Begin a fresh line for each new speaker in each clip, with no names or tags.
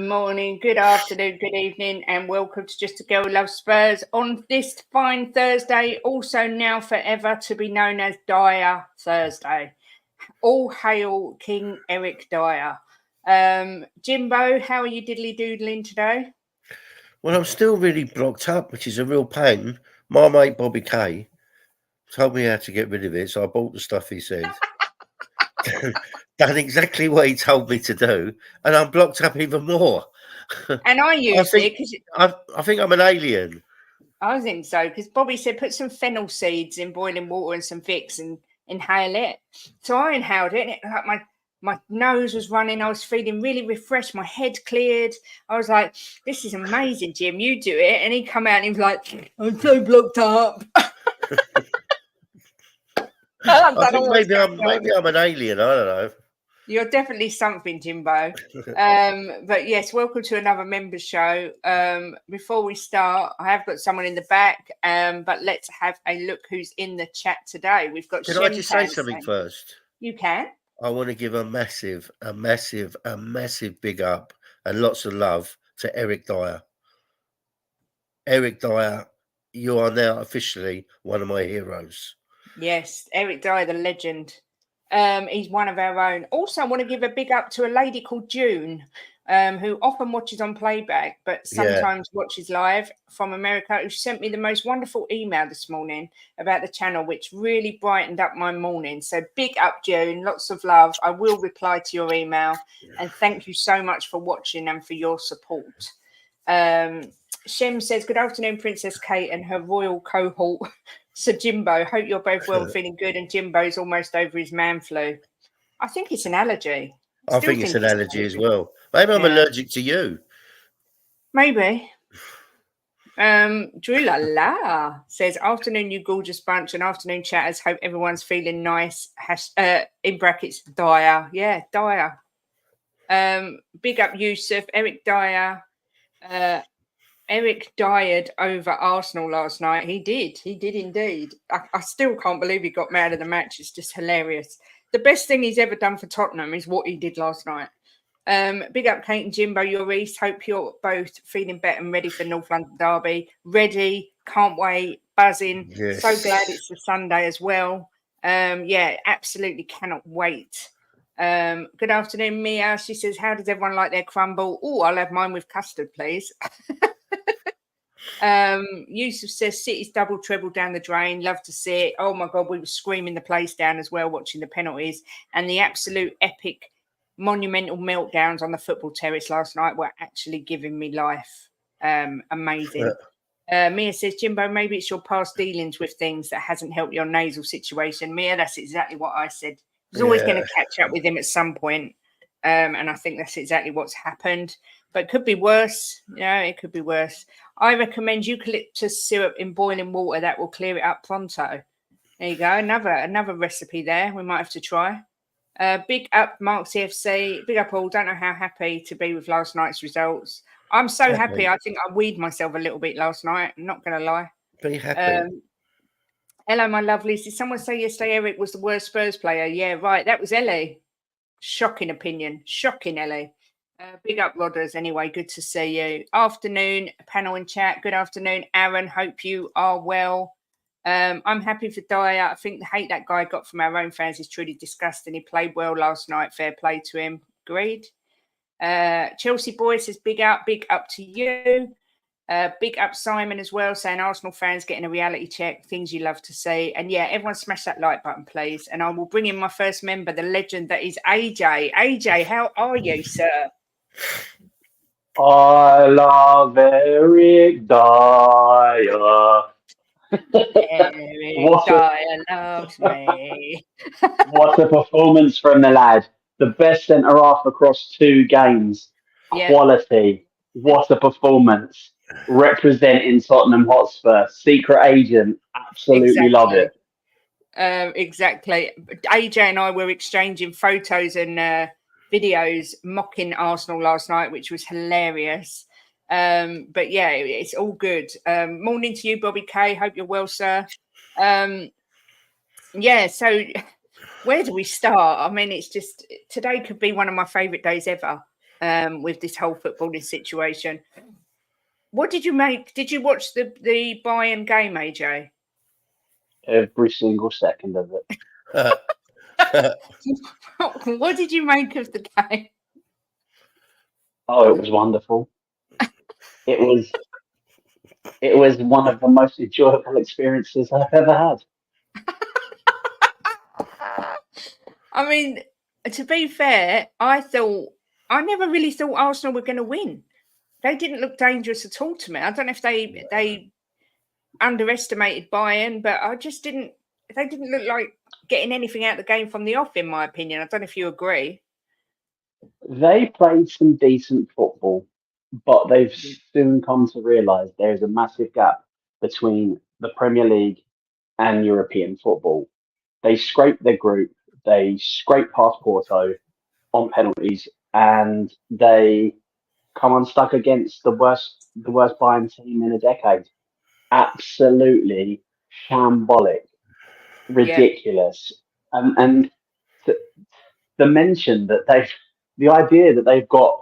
morning, good afternoon, good evening, and welcome to Just a Girl Who Loves Spurs on this fine Thursday, also now forever to be known as Dier Thursday. All hail King Eric Dier. Jimbo, how are you diddly doodling today?
Well, I'm still really blocked up, which is a real pain. My mate Bobby Kay told me how to get rid of it, so I bought the stuff he said. Done exactly what he told me to do, and I'm blocked up even more.
And I used it because
I think I'm an alien.
I think so, because Bobby said put some fennel seeds in boiling water and some Vicks and inhale it. So I inhaled it, and it, like my nose was running. I was feeling really refreshed. My head cleared. I was like, "This is amazing, Jim. You do it." And he come out and he was like, "I'm so blocked up."
I think maybe I'm an alien. I don't know.
You're definitely something, Jimbo. But yes, welcome to another members show. Before we start, I have got someone in the back, but let's have a look who's in the chat today. We've got.
Can I just say something first?
You can.
I want to give a massive big up and lots of love to Eric Dier. Eric Dier, you are now officially one of my heroes.
Yes, Eric Dier, the legend. He's one of our own. Also, I want to give a big up to a lady called June, who often watches on playback, but sometimes watches live from America, who sent me the most wonderful email this morning about the channel, which really brightened up my morning. So big up, June. Lots of love. I will reply to your email. And thank you so much for watching and for your support. Shem says, good afternoon, Princess Kate and her royal cohort. So Jimbo, hope you're both well and feeling good. And Jimbo's almost over his man flu. I think it's an allergy.
I think it's an allergy as well. Maybe I'm allergic to you. Maybe.
Drew La La says, afternoon, you gorgeous bunch, and afternoon chatters. Hope everyone's feeling nice. In brackets, Dier. Yeah, Dier. Big up Yusuf, Eric Dier. Eric died over Arsenal last night. He did indeed. I still can't believe he got mad of the match. It's just hilarious. The best thing he's ever done for Tottenham is what he did last night. Big up Kate and Jimbo, you're East. Hope you're both feeling better and ready for North London Derby. Ready, can't wait, buzzing. Yes. So glad it's the Sunday as well. Absolutely cannot wait. Good afternoon, Mia. She says, how does everyone like their crumble? Oh, I'll have mine with custard, please. Yusuf says City's double treble down the drain. Love to see it. Oh my god, we were screaming the place down as well, watching the penalties and the absolute epic monumental meltdowns on the football terrace last night were actually giving me life. Amazing. Mia says, Jimbo, maybe it's your past dealings with things that hasn't helped your nasal situation. Mia, that's exactly what I said. I was always going to catch up with him at some point. And I think that's exactly what's happened. But it could be worse. Yeah, it could be worse. I recommend eucalyptus syrup in boiling water. That will clear it up pronto. There you go. Another recipe there. We might have to try. Big up Mark CFC. Big up all. Don't know how happy to be with last night's results. I'm so happy. I think I weed myself a little bit last night. I'm not going to lie.
Be happy.
Hello, my lovelies. Did someone say yesterday Eric was the worst Spurs player? Yeah, right. That was Ellie. Shocking opinion. Shocking, Ellie. Big up, Rodders. Anyway, good to see you. Afternoon, panel and chat. Good afternoon, Aaron. Hope you are well. I'm happy for Dier. I think the hate that guy got from our own fans is truly disgusting. He played well last night. Fair play to him. Agreed. Chelsea boy says big up to you. Big up Simon as well, saying Arsenal fans getting a reality check, things you love to see. And yeah, everyone smash that like button, please. And I will bring in my first member, the legend that is AJ. AJ, how are you, sir?
I love Eric Dier.
Eric Dier loves me.
What a performance from the lad. The best centre-half across 2 games. Yeah. Quality. What a performance. Representing Tottenham Hotspur. Secret agent. Absolutely love it.
Exactly. AJ and I were exchanging photos and videos mocking Arsenal last night, which was hilarious. But yeah, it's all good. Morning to you, Bobby K. Hope you're well, sir. So where do we start? I mean, it's just today could be one of my favourite days ever. with this whole footballing situation. What did you make? Did you watch the Bayern game, AJ?
Every single second of it.
What did you make of the game?
Oh, it was wonderful. It was one of the most enjoyable experiences I've ever had.
I mean, to be fair, I never really thought Arsenal were going to win. They didn't look dangerous at all to me. I don't know if they underestimated Bayern, but I just didn't. They didn't look like getting anything out of the game from the off, in my opinion. I don't know if you agree.
They played some decent football, but they've soon come to realise there's a massive gap between the Premier League and European football. They scraped their group, they scraped past Porto on penalties, and they come unstuck against the worst Bayern team in a decade. Absolutely shambolic, ridiculous, and the mention that the idea that they've got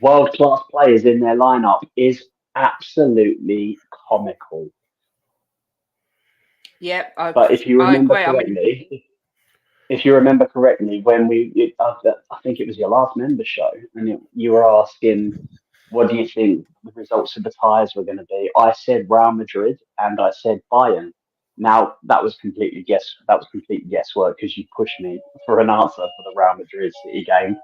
world-class players in their lineup is absolutely comical.
Yep,
but if you remember correctly, when I think it was your last member show, and you were asking, what do you think the results of the ties were going to be? I said Real Madrid and I said Bayern. Now that was complete guesswork because you pushed me for an answer for the Real Madrid City game.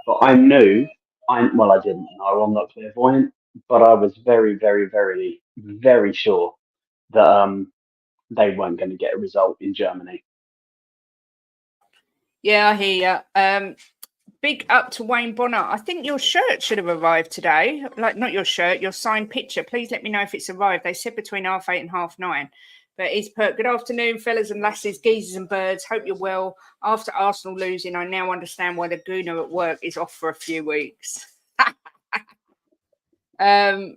But I knew, I didn't know, I'm not clairvoyant, but I was very, very, very, very sure that they weren't going to get a result in Germany.
Yeah, I hear you. Big up to Wayne Bonner. I think your shirt should have arrived today. Like, not your shirt, your signed picture. Please let me know if it's arrived. They said between 8:30 and 9:30. But it's put, good afternoon, fellas and lasses, geezers and birds. Hope you're well. After Arsenal losing, I now understand why the Gooner at work is off for a few weeks.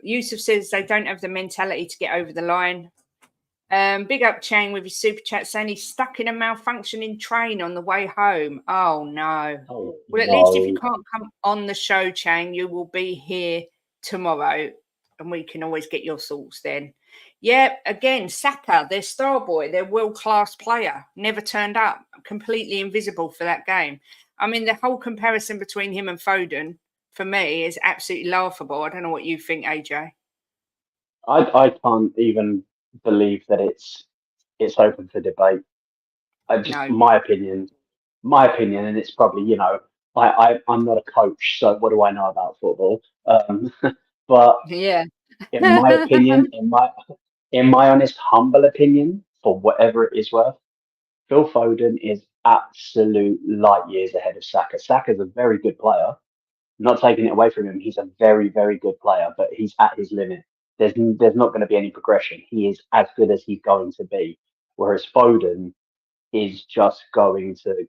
Yusuf says they don't have the mentality to get over the line. Big up Chang with his super chat saying he's stuck in a malfunctioning train on the way home. Oh no. Well, at least if you can't come on the show, Chang, you will be here tomorrow and we can always get your thoughts then. Yeah, again, Saka, their star boy, their world-class player, never turned up, completely invisible for that game. I mean, the whole comparison between him and Foden, for me, is absolutely laughable. I don't know what you think, AJ.
I can't even believe that it's open for debate. My opinion, and it's probably, I'm not a coach, so what do I know about football? But
yeah,
in my opinion, in my honest, humble opinion, for whatever it is worth, Phil Foden is absolute light years ahead of Saka. Saka's a very good player. Not taking it away from him, he's a very, very good player, but he's at his limit. There's not going to be any progression. He is as good as he's going to be. Whereas Foden is just going to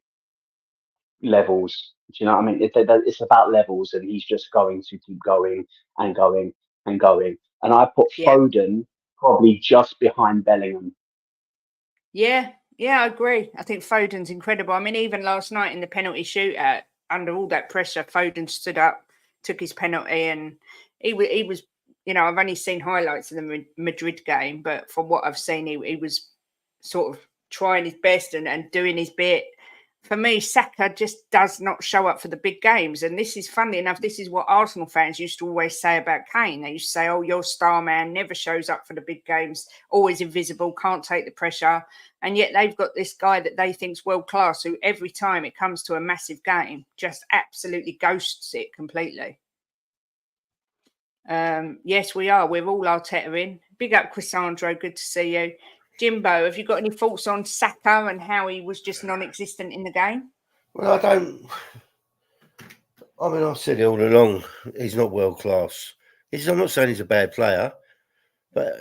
levels. Do you know what I mean? It's about levels, and he's just going to keep going and going and going. And I put Foden probably just behind Bellingham.
Yeah, I agree. I think Foden's incredible. I mean, even last night in the penalty shootout, under all that pressure, Foden stood up, took his penalty, and he was, I've only seen highlights of the Madrid game, but from what I've seen, he was sort of trying his best and doing his bit. For me, Saka just does not show up for the big games. And this is, funnily enough, this is what Arsenal fans used to always say about Kane. They used to say, oh, your star man never shows up for the big games, always invisible, can't take the pressure. And yet they've got this guy that they think's world class, who every time it comes to a massive game, just absolutely ghosts it completely. Yes, we are. We're all Arteta in. Big up, Chrysandro. Good to see you. Jimbo, have you got any thoughts on Saka and how he was just non-existent in the game?
Well, I've said it all along. He's not world class. I'm not saying he's a bad player, but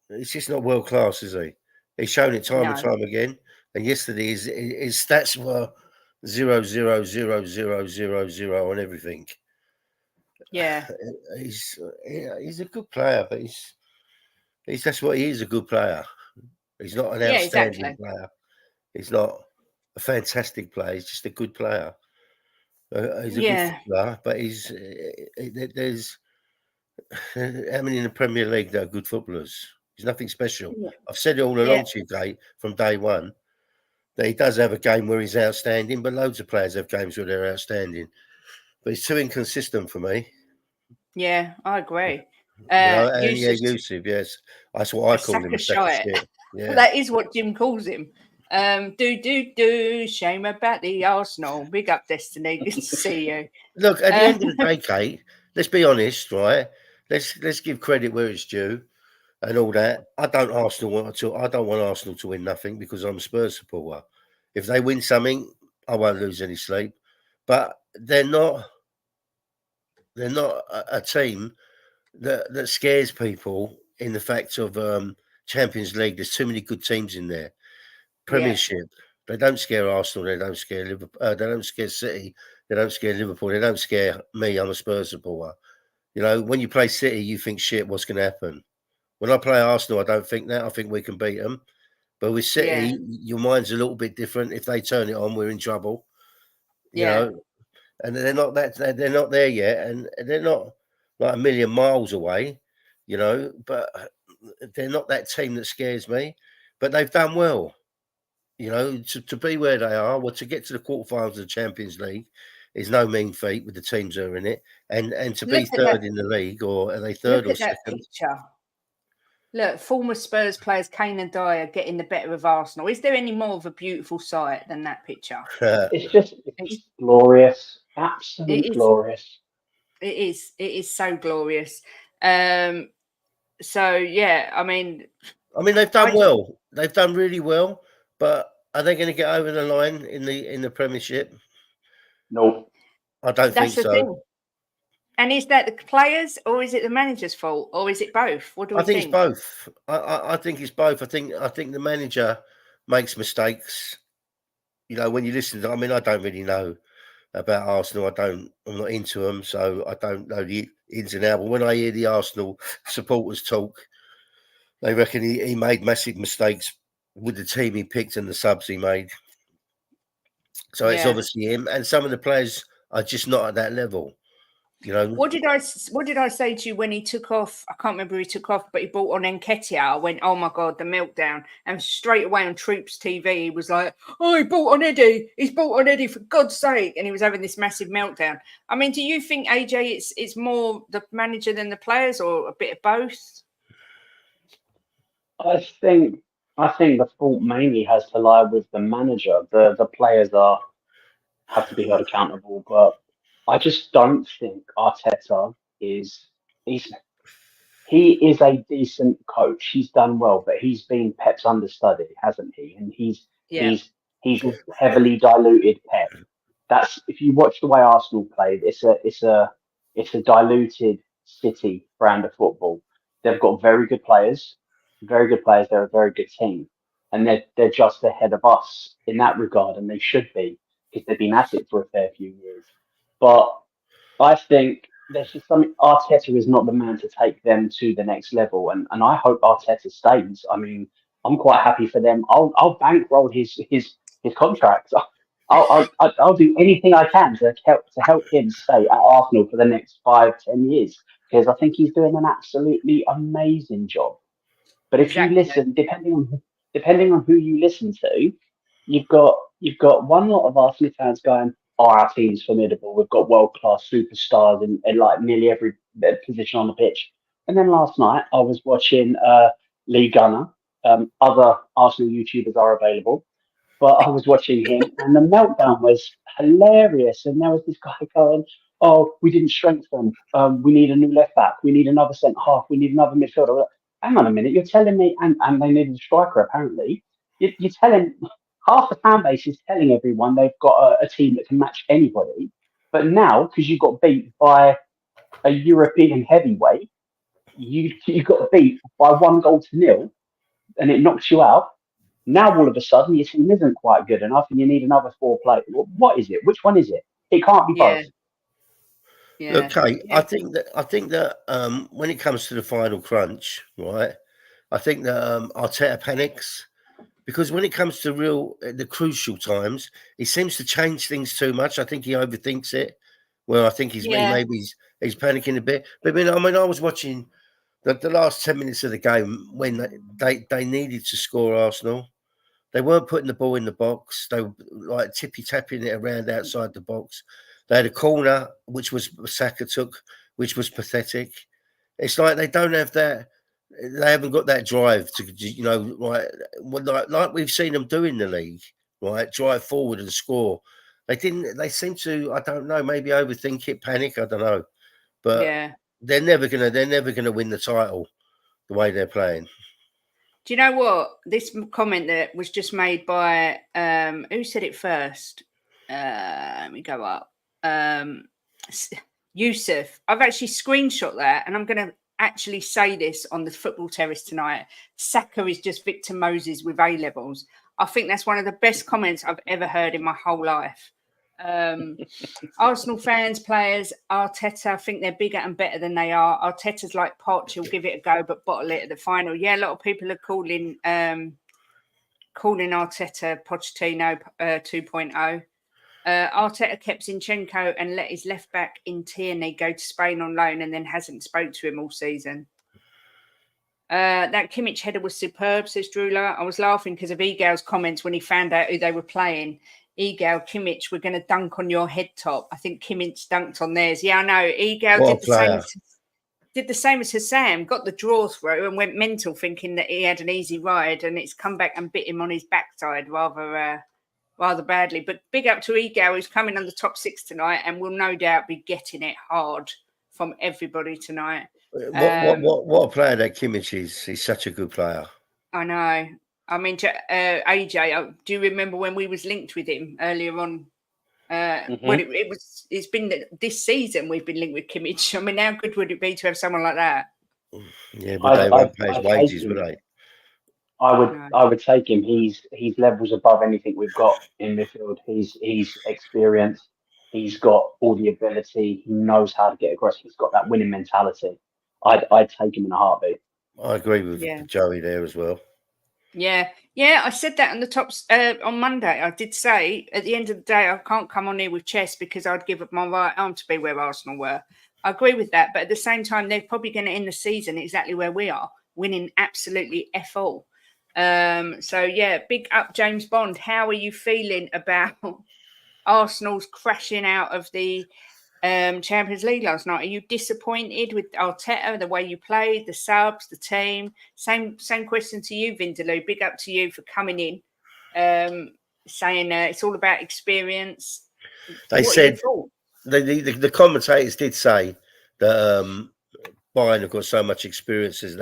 it's just not world class, is he? He's shown it time and time again. And yesterday, his stats were 0, 0, 0, 0, 0, 0 on everything.
Yeah,
he's a good player, but that's what he is, a good player. He's not an outstanding player. He's not a fantastic player. He's just a good player. He's a good footballer, but there's how many in the Premier League that are good footballers? He's nothing special.
Yeah.
I've said it all along to you, Kate, from day one, that he does have a game where he's outstanding, but loads of players have games where they're outstanding. But he's too inconsistent for me.
Yeah, I agree.
Yusuf, yes. That's what I call him, a sack of shit. Yeah.
That is what Jim calls him. Shame about the Arsenal. Big up, Destiny. Good to see you.
Look, at the end of the day, Kate, let's be honest, right? Let's give credit where it's due and all that. I don't want Arsenal to win nothing because I'm a Spurs supporter. If they win something, I won't lose any sleep. But they're not a team that scares people in the fact of Champions League. There's too many good teams in there. Premiership, they don't scare Arsenal. They don't scare Liverpool. They don't scare City. They don't scare Liverpool. They don't scare me. I'm a Spurs supporter. You know, when you play City, you think, shit, what's going to happen? When I play Arsenal, I don't think that. I think we can beat them. But with City, your mind's a little bit different. If they turn it on, we're in trouble. You know, and they're not there yet, and they're not like a million miles away. You know, but they're not that team that scares me. But they've done well. You know, to be where they are, to get to the quarterfinals of the Champions League is no mean feat with the teams that are in it, and to be third in the league, or are they third or second?
That picture. Look, former Spurs players Kane and Dier getting the better of Arsenal. Is there any more of a beautiful sight than that picture?
It's glorious, absolutely glorious.
It is. It is so glorious. So yeah, I mean,
they've done well. They've done really well. But are they going to get over the line in the Premiership?
No,
I don't think so.
Thing. And is that the players, or is it the manager's fault, or is it both? What do we think?
I think it's both. I think it's both. I think the manager makes mistakes. You know, when you listen to, I don't really know about Arsenal. I'm not into them, so I don't know the ins and outs. But when I hear the Arsenal supporters talk, they reckon he made massive mistakes with the team he picked and the subs he made. So it's obviously him, and some of the players are just not at that level. You know,
what did I say to you when he took off? I can't remember who he took off, but he brought on Nketiah. I went, oh my God, the meltdown. And straight away on Troops TV, he was like, oh, he brought on Eddie. He's brought on Eddie, for God's sake. And he was having this massive meltdown. I mean, do you think, AJ, it's more the manager than the players, or a bit of both?
I think the fault mainly has to lie with the manager. The players have to be held accountable, but I just don't think Arteta is he is a decent coach. He's done well, but he's been Pep's understudy, hasn't he? And he's heavily diluted Pep. That's, if you watch the way Arsenal played, it's a diluted City brand of football. They've got very good players. They're a very good team, and they're just ahead of us in that regard, and they should be, because they've been at it for a fair few years. But I think there's just something. Arteta is not the man to take them to the next level, and I hope Arteta stays. I mean, I'm quite happy for them. I'll bankroll his contract. I'll do anything I can to help him stay at Arsenal for the next 5-10 years, because I think he's doing an absolutely amazing job. But if you listen, depending on who you listen to, you've got one lot of Arsenal fans going, "Oh, our team's formidable. We've got world-class superstars in like nearly every position on the pitch." And then last night I was watching Lee Gunner. Other Arsenal YouTubers are available, but I was watching him, and the meltdown was hilarious. And there was this guy going, "Oh, we didn't strengthen. We need a new left back. We need another centre half. We need another midfielder." Hang on a minute, you're telling me, and they needed a striker apparently. You're telling, half the fan base is telling everyone they've got a team that can match anybody. But now, because you got beat by a European heavyweight, you got beat by 1-0, and it knocks you out. Now all of a sudden your team isn't quite good enough, and you need another 4 players. What is it? Which one is it? It can't be both.
Yeah.
Okay, I think that when it comes to the final crunch, right, I think that Arteta panics because when it comes to the crucial times, he seems to change things too much. I think he overthinks it. Well, I think he's panicking a bit. But I mean, I was watching the last 10 minutes of the game when they needed to score Arsenal. They weren't putting the ball in the box. They were like tippy-tapping it around outside the box. They had a corner, which was Saka took, which was pathetic. It's like they don't have that. They haven't got that drive to, like we've seen them do in the league, right? Drive forward and score. They didn't. They seem to. I don't know. Maybe overthink it, panic. I don't know. But they're never gonna win the title the way they're playing.
Do you know what? This comment that was just made by who said it first? Let me go up. Yusuf. I've actually screenshot that, and I'm going to actually say this on the football terrace tonight. Saka is just Victor Moses with A levels. I think that's one of the best comments I've ever heard in my whole life. Arsenal fans, players, Arteta, I think they're bigger and better than they are. Arteta's like Poch, he'll give it a go, but bottle it at the final. Yeah, a lot of people are calling Arteta Pochettino 2.0. Arteta kept Zinchenko and let his left back in Tierney go to Spain on loan and then hasn't spoke to him all season. That Kimmich header was superb, says Drula. I was laughing because of Egal's comments when he found out who they were playing. Egal, Kimmich, we're going to dunk on your head top. I think Kimmich dunked on theirs. Yeah, I know. Egal did the same as Hassam, got the draw through and went mental thinking that he had an easy ride, and it's come back and bit him on his backside rather badly. But big up to Egal, who's coming on the top 6 tonight and will no doubt be getting it hard from everybody tonight.
What a player that Kimmich is. He's such a good player.
I know. I mean, AJ, do you remember when we was linked with him earlier on? When it's been this season we've been linked with Kimmich. I mean, how good would it be to have someone like that?
Yeah, but they won't pay his wages, would they?
I would take him. He's levels above anything we've got in midfield. He's experienced. He's got all the ability. He knows how to get aggressive. He's got that winning mentality. I'd take him in a heartbeat.
I agree with Joey there as well.
Yeah. I said that on the tops on Monday. I did say at the end of the day, I can't come on here with chess because I'd give up my right arm to be where Arsenal were. I agree with that, but at the same time, they're probably going to end the season exactly where we are, winning absolutely F all. So yeah, big up James Bond. How are you feeling about Arsenal's crashing out of the Champions League last night? Are you disappointed with Arteta, the way you played, the subs, the team? Same question to you, Vindaloo. Big up to you for coming in, saying it's all about experience.
They said the commentators did say that Bayern have got so much experience as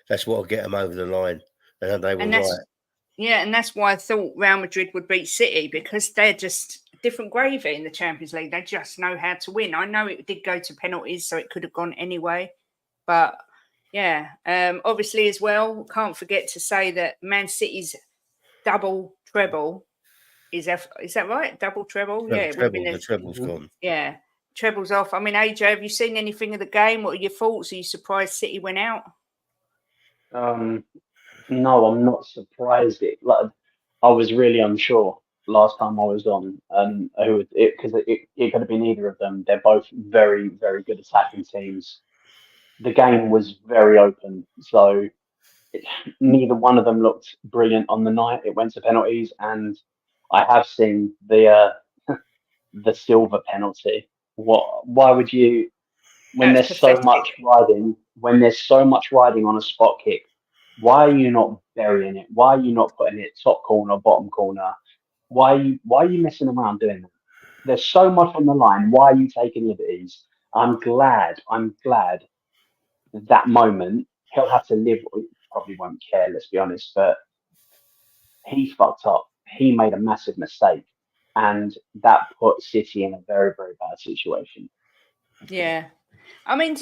that's what will get them over the line, and they were right.
Yeah, and that's why I thought Real Madrid would beat City, because they're just different gravy in the Champions League. They just know how to win. I know it did go to penalties, so it could have gone anyway. But yeah, obviously as well, can't forget to say that Man City's double treble is that right? Double treble?
The treble's gone.
Yeah, treble's off. I mean, AJ, have you seen anything of the game? What are your thoughts? Are you surprised City went out?
No, I'm not surprised. I was really unsure last time I was on, because it could have been either of them. They're both very, very good attacking teams. The game was very open, so neither one of them looked brilliant on the night. It went to penalties, and I have seen the Silva penalty. Why would you, when there's so much riding on a spot kick? Why are you not burying it? Why are you not putting it top corner, bottom corner? Why are you messing around doing that? There's so much on the line. Why are you taking liberties? I'm glad that moment he'll have to live. He probably won't care, let's be honest, but he fucked up. He made a massive mistake, and that put City in a very, very bad situation.
Yeah. I mean,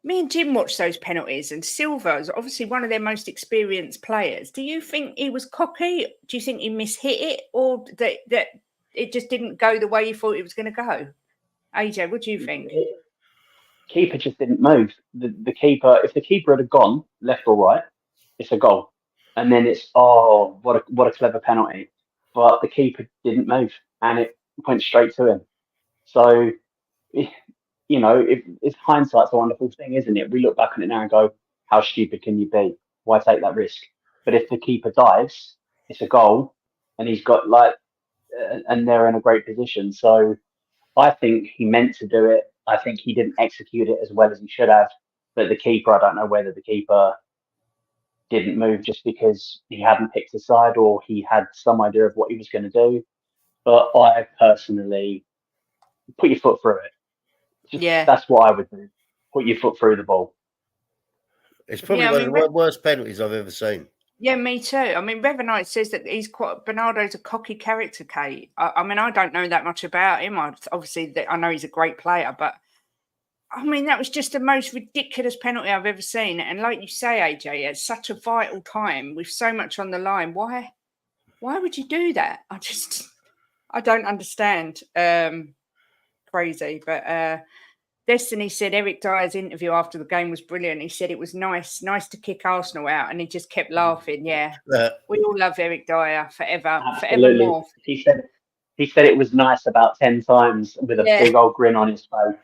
me and Jim watched those penalties, and Silva is obviously one of their most experienced players. Do you think he was cocky? Do you think he mishit it, or that it just didn't go the way you thought it was going to go? AJ, what do you think?
Keeper just didn't move. The keeper, if the keeper had gone left or right, it's a goal. and then it's what a clever penalty, but the keeper didn't move and it went straight to him. So, if hindsight's a wonderful thing, isn't it? We look back on it now and go, how stupid can you be? Why take that risk? But if the keeper dives, it's a goal, and he's got and they're in a great position. So I think he meant to do it. I think he didn't execute it as well as he should have. But the keeper, I don't know whether the keeper didn't move just because he hadn't picked a side or he had some idea of what he was going to do. But I personally put your foot through it. That's what I would do. Put your foot through the ball.
It's probably one of the worst penalties I've ever seen.
Yeah, me too. I mean, Revanite says that Bernardo's a cocky character, Kate. I mean, I don't know that much about him. I know he's a great player, but I mean, that was just the most ridiculous penalty I've ever seen. And like you say, AJ, at such a vital time with so much on the line, why would you do that? I don't understand. Crazy, but Destiny said Eric Dier's interview after the game was brilliant. He said it was nice to kick Arsenal out, and he just kept laughing. Yeah, we all love Eric Dier forevermore.
He said it was nice about 10 times with a big old grin on his face.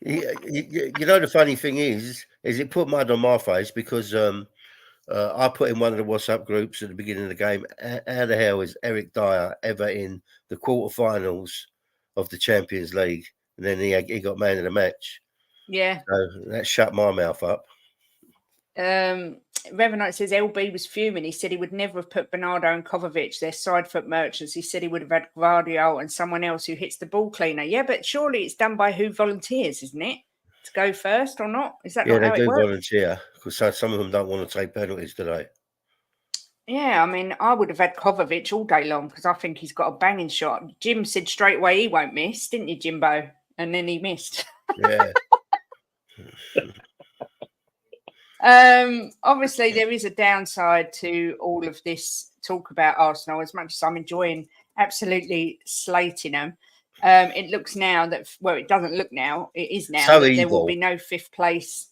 The funny thing is it put mud on my face because I put in one of the WhatsApp groups at the beginning of the game. How the hell is Eric Dier ever in the quarterfinals of the Champions League? And then he got man of the match.
Yeah.
So that shut my mouth up.
Revenant says LB was fuming. He said he would never have put Bernardo and Kovacic, their side foot merchants. He said he would have had Guardiola and someone else who hits the ball cleaner. Yeah, but surely it's done by who volunteers, isn't it? To go first or not? Is that not how it works? Yeah, they do
volunteer because some of them don't want to take penalties, do they?
Yeah, I mean, I would have had Kovacic all day long because I think he's got a banging shot. Jim said straight away he won't miss, didn't you, Jimbo? And then he missed.
Yeah.
Obviously, there is a downside to all of this talk about Arsenal. As much as I'm enjoying absolutely slating them, it looks now that, well, it doesn't look now. It is now
so
that
evil.
There will be no fifth place.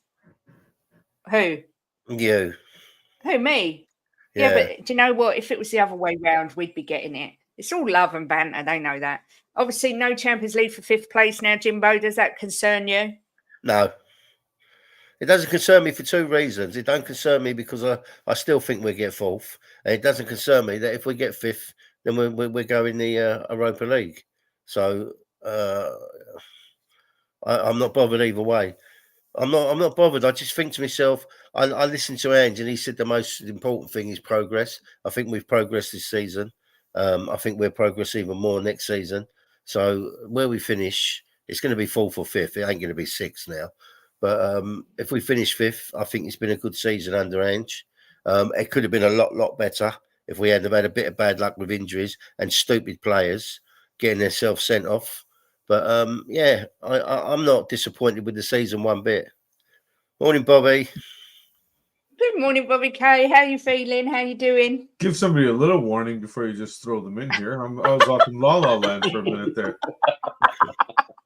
Who?
You.
Who, me? Yeah, but do you know what? If it was the other way round, we'd be getting it. It's all love and banter. They know that. Obviously, no Champions League for fifth place now, Jimbo. Does that concern you?
No. It doesn't concern me for two reasons. It don't concern me because I still think we'll get fourth. And it doesn't concern me that if we get fifth, then we're going the Europa League. So I'm not bothered either way. I'm not bothered. I just think to myself, I listened to Ange and he said the most important thing is progress. I think we've progressed this season. I think we'll progress even more next season. So where we finish, it's going to be fourth or fifth. It ain't going to be sixth now. But if we finish fifth, I think it's been a good season under Ange. It could have been a lot better if we had had a bit of bad luck with injuries and stupid players getting themselves sent off. But I'm not disappointed with the season one bit. Morning, Bobby.
Good morning, Bobby K. How you feeling? How you doing?
Give somebody a little warning before you just throw them in here. I was off in La La Land for a minute there.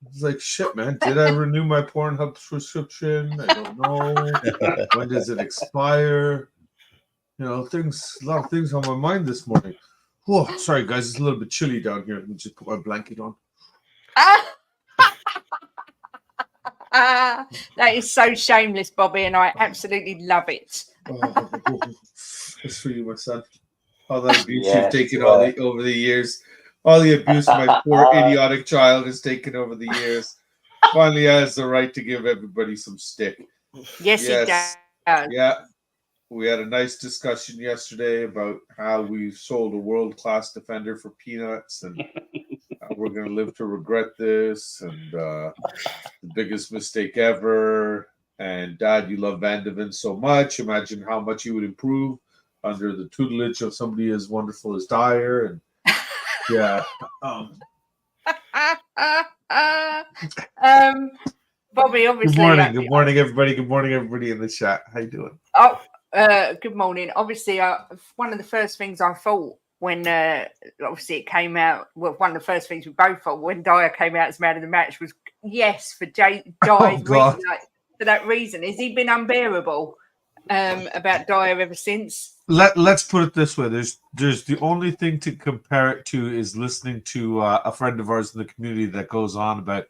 It's like, shit, man. Did I renew my Pornhub subscription? I don't know. When does it expire? A lot of things on my mind this morning. Oh, sorry, guys. It's a little bit chilly down here. Let me just put my blanket on.
That is so shameless, Bobby, and I absolutely love it.
That's for you, my son. All that abuse you've taken over the years. All the abuse my poor idiotic child has taken over the years. Finally has the right to give everybody some stick.
Yes, he does.
Yeah. We had a nice discussion yesterday about how we sold a world-class defender for peanuts and we're going to live to regret this and the biggest mistake ever. And Dad, you love Van de Ven so much. Imagine how much you would improve under the tutelage of somebody as wonderful as Dier. And yeah.
Bobby, obviously.
Good morning, everybody. Good morning, everybody in the chat. How you doing?
Oh, good morning. Obviously, one of the first things I thought when obviously it came out, well, one of the first things we both thought when Dier came out as man of the match was yes for Dier's reason. For that reason, has he been unbearable about Dier ever since?
let's put it this way. There's the only thing to compare it to is listening to a friend of ours in the community that goes on about,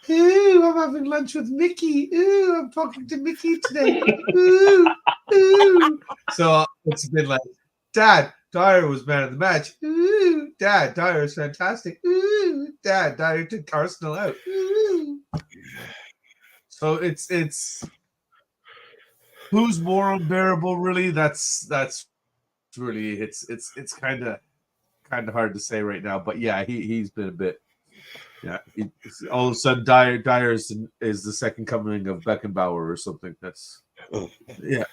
ooh, I'm having lunch with Mickey. Ooh, I'm talking to Mickey today. Ooh, ooh. So it's been like, Dad, Dier was man of the match. Ooh, Dad, Dier is fantastic. Ooh, Dad, Dier took Arsenal out. Ooh. So it's who's more unbearable, really? That's really it's kind of hard to say right now. But yeah, he's been a bit. Yeah, all of a sudden, Dier is the second coming of Beckenbauer or something. That's yeah.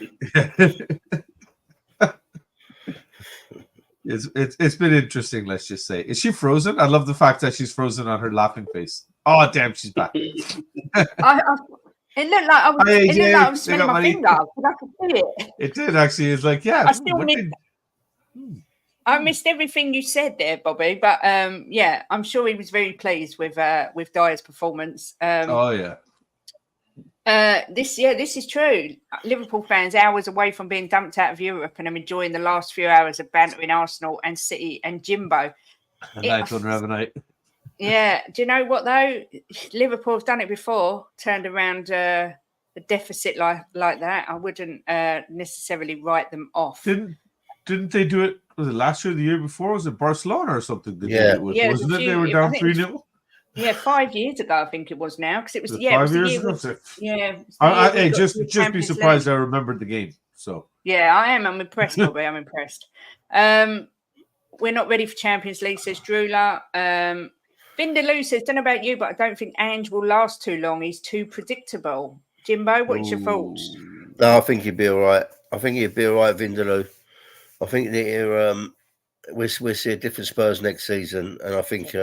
It's been interesting. Let's just say, is she frozen? I love the fact that she's frozen on her laughing face. Oh damn, she's back.
It looked like I was smelling my finger, but I could see it.
It did actually. It's like, yeah.
I missed everything you said there, Bobby. But yeah, I'm sure he was very pleased with Dier's performance. This is true. Liverpool fans hours away from being dumped out of Europe, and I'm enjoying the last few hours of bantering Arsenal and City and Jimbo.
Nice one, Ravenite.
Yeah. Do you know what though? Liverpool have done it before. Turned around the deficit like that. I wouldn't necessarily write them off.
Didn't they do it? Was it last year, or the year before? Was it Barcelona or something? Wasn't it? They were down 3-0.
Yeah, 5 years ago, I think it was now, because it was
5 years ago. Hey, just be surprised I remembered the game. So
yeah, I am. I'm impressed, Bobby. I'm impressed. We're not ready for Champions League, says Drula. Vindaloo says, don't know about you, but I don't think Ange will last too long. He's too predictable. Jimbo, what's your thoughts?
No, I think he'd be all right. Vindaloo. I think that we'll see a different Spurs next season, and I think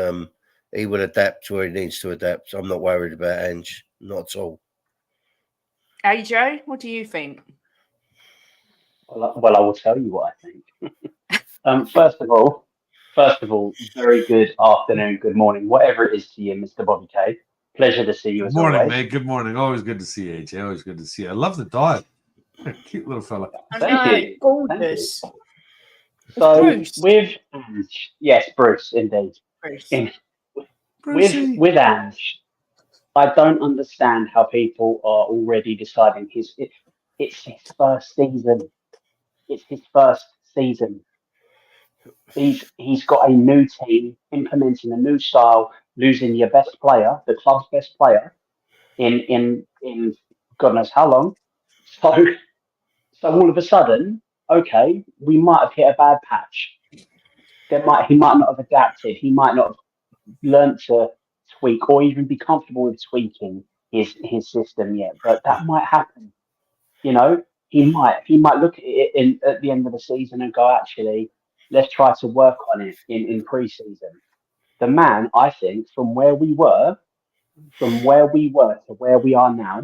he will adapt where he needs to adapt. I'm not worried about Ange, not at all.
AJ, what do you think?
Well, I will tell you what I think. First of all, very good afternoon, good morning, whatever it is to you, Mr. Bobby K. Pleasure to see you as
always.
Morning,
mate. Good morning. Always good to see you, AJ. Always good to see you. I love the dog. Cute little fella.
Thank you. Gorgeous.
So with Ange, yes, Bruce, indeed. With Ange, I don't understand how people are already deciding it's his first season. It's his first season. He's got a new team, implementing a new style, losing your best player, the club's best player, in God knows how long. So all of a sudden, okay, we might have hit a bad patch. He might not have adapted. He might not have learned to tweak or even be comfortable with tweaking his system yet. But that might happen. You know, he might look at it at the end of the season and go, actually, let's try to work on it in pre-season. The man, I think, from where we were to where we are now,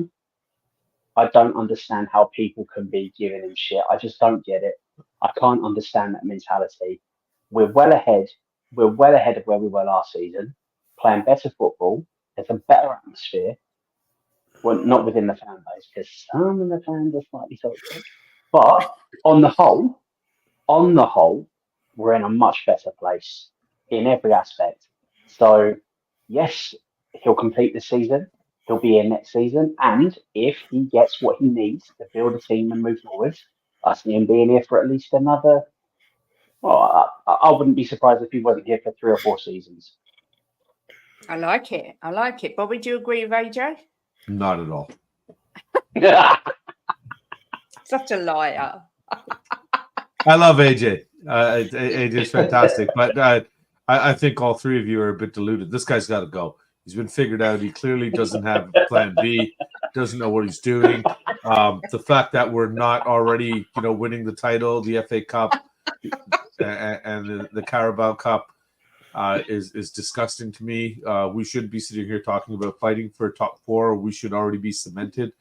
I don't understand how people can be giving him shit. I just don't get it. I can't understand that mentality. We're well ahead of where we were last season, playing better football. There's a better atmosphere. Well, not within the fan base, because some of the fans are slightly toxic. But on the whole, we're in a much better place in every aspect. So, yes, he'll complete the season. He'll be here next season. And if he gets what he needs to build a team and move forward, I see him being here for at least another. Well, I wouldn't be surprised if he wasn't here for 3 or 4 seasons.
I like it. Bobby, do you agree with AJ?
Not at all.
Such a liar.
I love AJ. AJ's fantastic. But I think all three of you are a bit deluded. This guy's got to go. He's been figured out. He clearly doesn't have plan B, doesn't know what he's doing. The fact that we're not already, winning the title, the FA Cup, and the Carabao Cup is disgusting to me. We shouldn't be sitting here talking about fighting for top 4. We should already be cemented.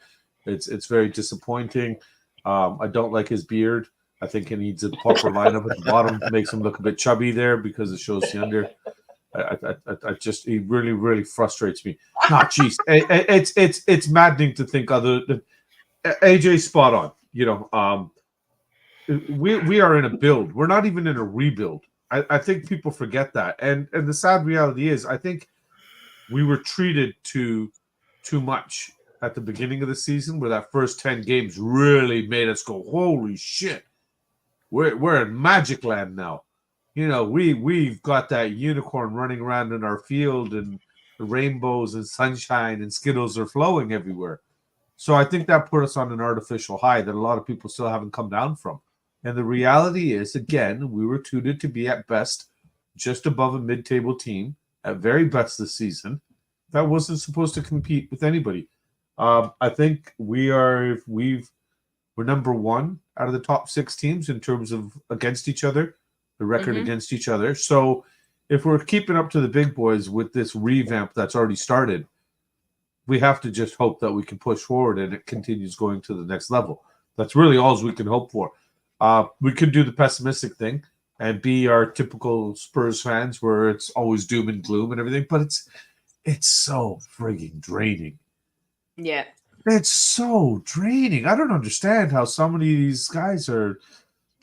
It's very disappointing. I don't like his beard. I think he needs a proper lineup at the bottom. Makes him look a bit chubby there because it shows the under. He really, really frustrates me. Jeez. It's maddening to think other than AJ's spot on. we are in a build. We're not even in a rebuild. I think people forget that. And the sad reality is, I think we were treated too much at the beginning of the season, where that first 10 games really made us go, holy shit, we're in magic land now. You know, we've got that unicorn running around in our field, and the rainbows and sunshine and Skittles are flowing everywhere. So I think that put us on an artificial high that a lot of people still haven't come down from. And the reality is, again, we were tutored to be at best just above a mid-table team, at very best this season. That wasn't supposed to compete with anybody. I think we're number one out of the top 6 teams in terms of against each other, the record against each other. So if we're keeping up to the big boys with this revamp that's already started, we have to just hope that we can push forward and it continues going to the next level. That's really all we can hope for. We could do the pessimistic thing and be our typical Spurs fans where it's always doom and gloom and everything, but it's so frigging draining.
Yeah.
It's so draining. I don't understand how so many of these guys are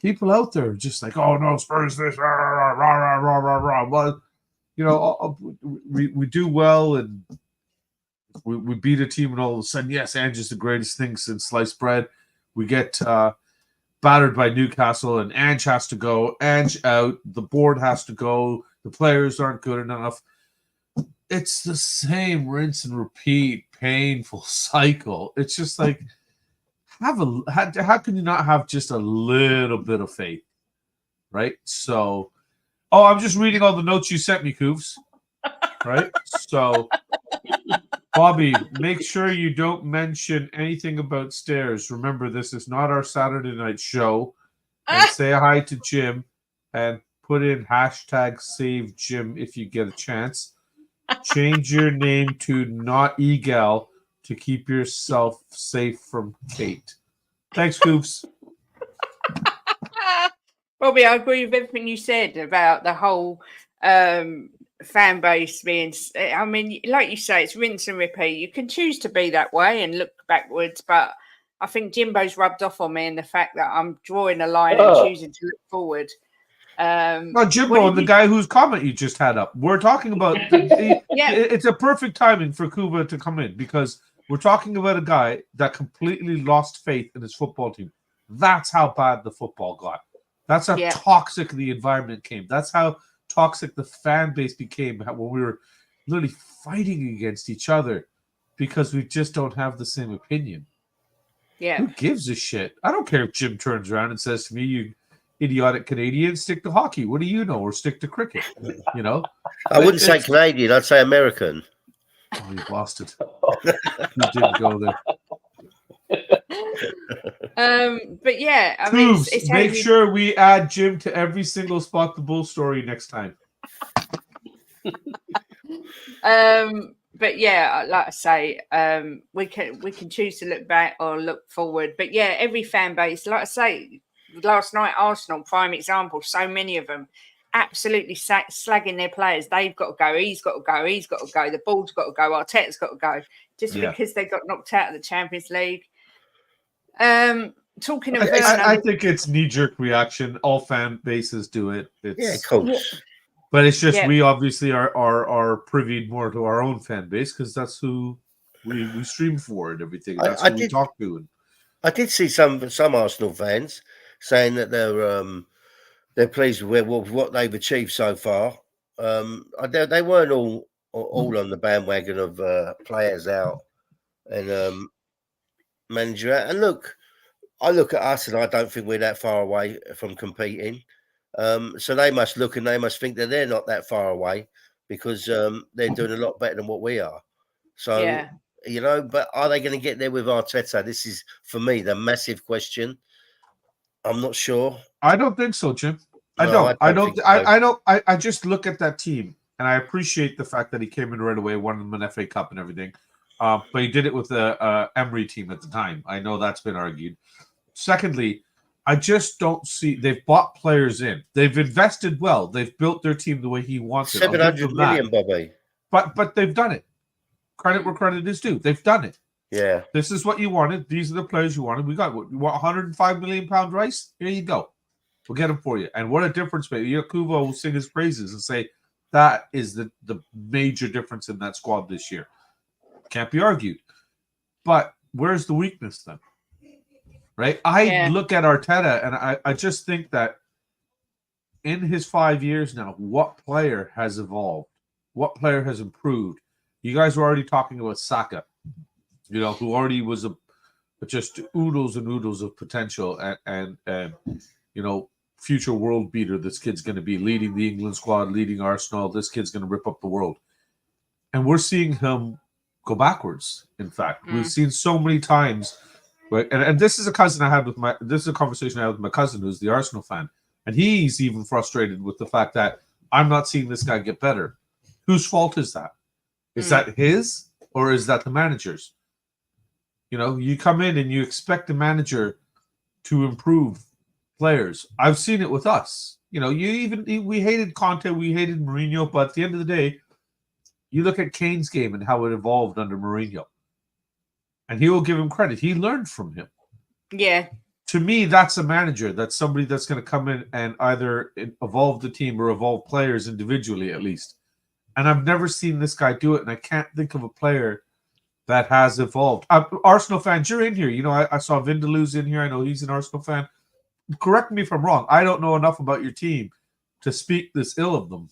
people out there just like, oh no, Spurs this, rah, rah, rah, rah, rah, rah. Well, you know, we do well and we beat a team, and all of a sudden, yes, Ange is the greatest thing since sliced bread. We get battered by Newcastle, and Ange has to go. Ange out. The board has to go. The players aren't good enough. It's the same rinse and repeat, painful cycle. It's just like, how can you not have just a little bit of faith, right? So, I'm just reading all the notes you sent me, Koofs, right? So, Bobby, make sure you don't mention anything about stairs. Remember, this is not our Saturday night show. And say hi to Jim and put in hashtag save Jim if you get a chance. Change your name to not Egal to keep yourself safe from Kate. Thanks, Koofs.
Bobby, I agree with everything you said about the whole fan base being, I mean, like you say, it's rinse and repeat. You can choose to be that way and look backwards, but I think Jimbo's rubbed off on me in the fact that I'm drawing a line and choosing to look forward.
Jimbo, the guy whose comment you just had up, we're talking about it's a perfect timing for Kuba to come in, because we're talking about a guy that completely lost faith in his football team. That's how bad the football got. That's how toxic the environment came. That's how toxic the fan base became when we were literally fighting against each other because we just don't have the same opinion.
Yeah.
Who gives a shit? I don't care if Jim turns around and says to me, you idiotic Canadian, stick to hockey. What do you know? Or stick to cricket. You know?
I wouldn't say Canadian. I'd say American.
Oh, you've lost it. You didn't go there.
But yeah, I mean, it's
make sure we add Jim to every single Spot the Bull story next time.
But yeah, like I say, we can choose to look back or look forward. But yeah, every fan base, like I say, last night Arsenal, prime example. So many of them absolutely slagging their players. They've got to go. He's got to go. He's got to go. The ball's got to go. Arteta's got to go. Just because they got knocked out of the Champions League. Talking of,
I think it's knee-jerk reaction. All fan bases do it.
Of course.
But it's just we obviously are privy more to our own fan base because that's who we stream for and everything. That's who we talk to.
I did see some Arsenal fans saying that they're pleased with what they've achieved so far. They weren't all on the bandwagon of players out and manager out. And look, I look at us and I don't think we're that far away from competing. So they must look and they must think that they're not that far away because they're doing a lot better than what we are. So, you know, but are they going to get there with Arteta? This is, for me, the massive question. I'm not sure.
I don't think so, Jim. I just look at that team and I appreciate the fact that he came in right away, won them an FA Cup and everything. But he did it with the Emery team at the time. I know that's been argued. Secondly, I just don't see they've bought players in. They've invested well. They've built their team the way he wants it.
$700 million, Bobby.
But they've done it. Credit where credit is due. They've done it.
Yeah.
This is what you wanted. These are the players you wanted. We got what, 105 million pound rice. Here you go. We'll get them for you. And what a difference, baby. Yakuba will sing his praises and say that is the major difference in that squad this year. Can't be argued. But where's the weakness then? Right? I look at Arteta and I just think that in his 5 years now, what player has evolved? What player has improved? You guys were already talking about Saka, who already was just oodles and oodles of potential and future world beater. This kid's going to be leading the England squad, leading Arsenal. This kid's going to rip up the world. And we're seeing him go backwards. In fact, we've seen so many times. And this is a conversation I had with my cousin, who's the Arsenal fan, and he's even frustrated with the fact that I'm not seeing this guy get better. Whose fault is that? Is that his or is that the manager's? You come in and you expect the manager to improve players. I've seen it with us. We hated Conte, we hated Mourinho, but at the end of the day, you look at Kane's game and how it evolved under Mourinho. And he will give him credit. He learned from him.
Yeah.
To me, that's a manager. That's somebody that's going to come in and either evolve the team or evolve players individually, at least. And I've never seen this guy do it, and I can't think of a player that has evolved. Arsenal fans, you're in here. I saw Vindaloo's in here. I know he's an Arsenal fan. Correct me if I'm wrong. I don't know enough about your team to speak this ill of them,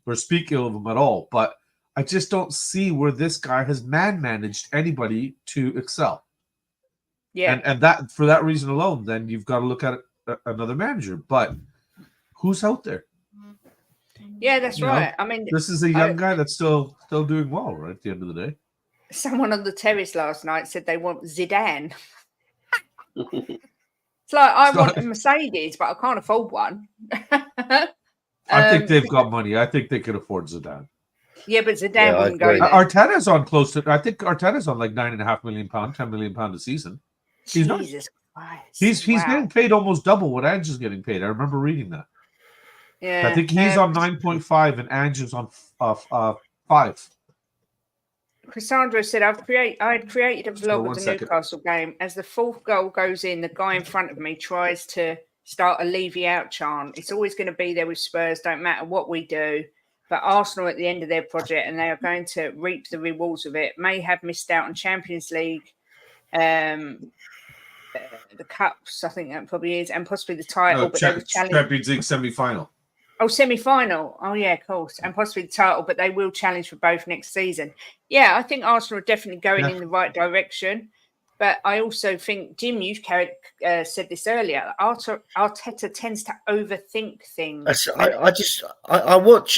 or speak ill of them at all. But I just don't see where this guy has managed anybody to excel.
Yeah.
And that for that reason alone, then you've got to look at another manager. But who's out there?
Yeah, that's right. I mean,
this is a young guy that's still doing well, right? At the end of the day.
Someone on the terrace last night said they want Zidane. It's like I want a Mercedes, but I can't afford one.
I think they've got money. I think they could afford Zidane.
Yeah, but Zidane wouldn't go there.
Arteta's on close to. I think Arteta's on like £9.5 million, £10 million a season.
Jesus Christ!
He's getting paid almost double what Ange is getting paid. I remember reading that.
Yeah,
I think he's on 9.5 and Ange is on 5.
Cassandra said, I had created a vlog of the Newcastle game. As the fourth goal goes in, the guy in front of me tries to start a Levy out chant. It's always going to be there with Spurs, don't matter what we do. But Arsenal at the end of their project, and they are going to reap the rewards of it, may have missed out on Champions League, the Cups, I think that probably is, and possibly the title. But
Champions League semi-final.
Oh, semi-final. Oh, yeah, of course. And possibly the title, but they will challenge for both next season. Yeah, I think Arsenal are definitely going in the right direction. But I also think, Jim, you said this earlier, Arteta tends to overthink things.
I watch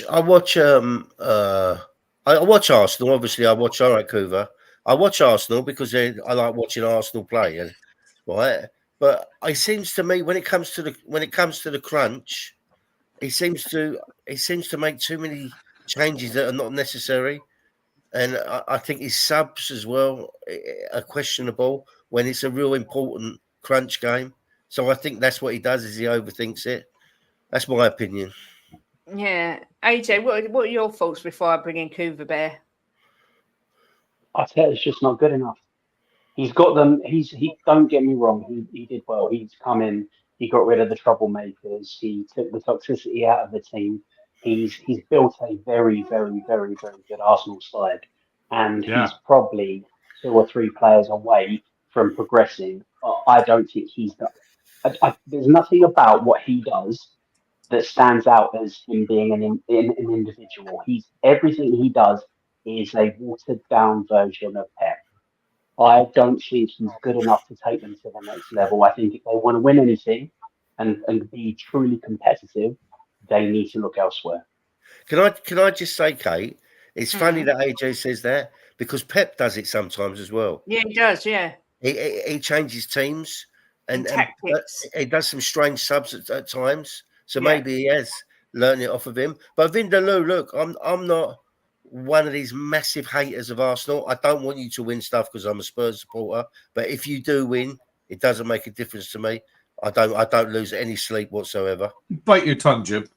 Arsenal. Obviously, I watch Vancouver. I watch Arsenal because I like watching Arsenal play, right? But it seems to me when it comes to the crunch, he seems to make too many changes that are not necessary. And I think his subs as well are questionable when it's a real important crunch game. So I think that's what he does, is he overthinks it. That's my opinion.
Yeah. AJ, what are your thoughts before I bring in Couva Bear?
Arteta's just not good enough. He's got them. Don't get me wrong. He did well. He's come in. He got rid of the troublemakers. He took the toxicity out of the team. He's built a very, very, very, very good Arsenal side, and he's probably 2 or 3 players away from progressing. I don't think he's there's nothing about what he does that stands out as him being an individual. Everything he does is a watered down version of Pep. I don't think he's good enough to take them to the next level. I think if they want to win anything and be truly competitive, they need to look elsewhere.
Can I just say, Kate, it's funny that AJ says that because Pep does it sometimes as well.
Yeah, he does, yeah. He
changes teams and
tactics.
He does some strange subs at times. So maybe he has learned it off of him. But Vindaloo, look, I'm not one of these massive haters of Arsenal. I don't want you to win stuff because I'm a Spurs supporter. But if you do win, it doesn't make a difference to me. I don't lose any sleep whatsoever.
Bite your tongue, Jim.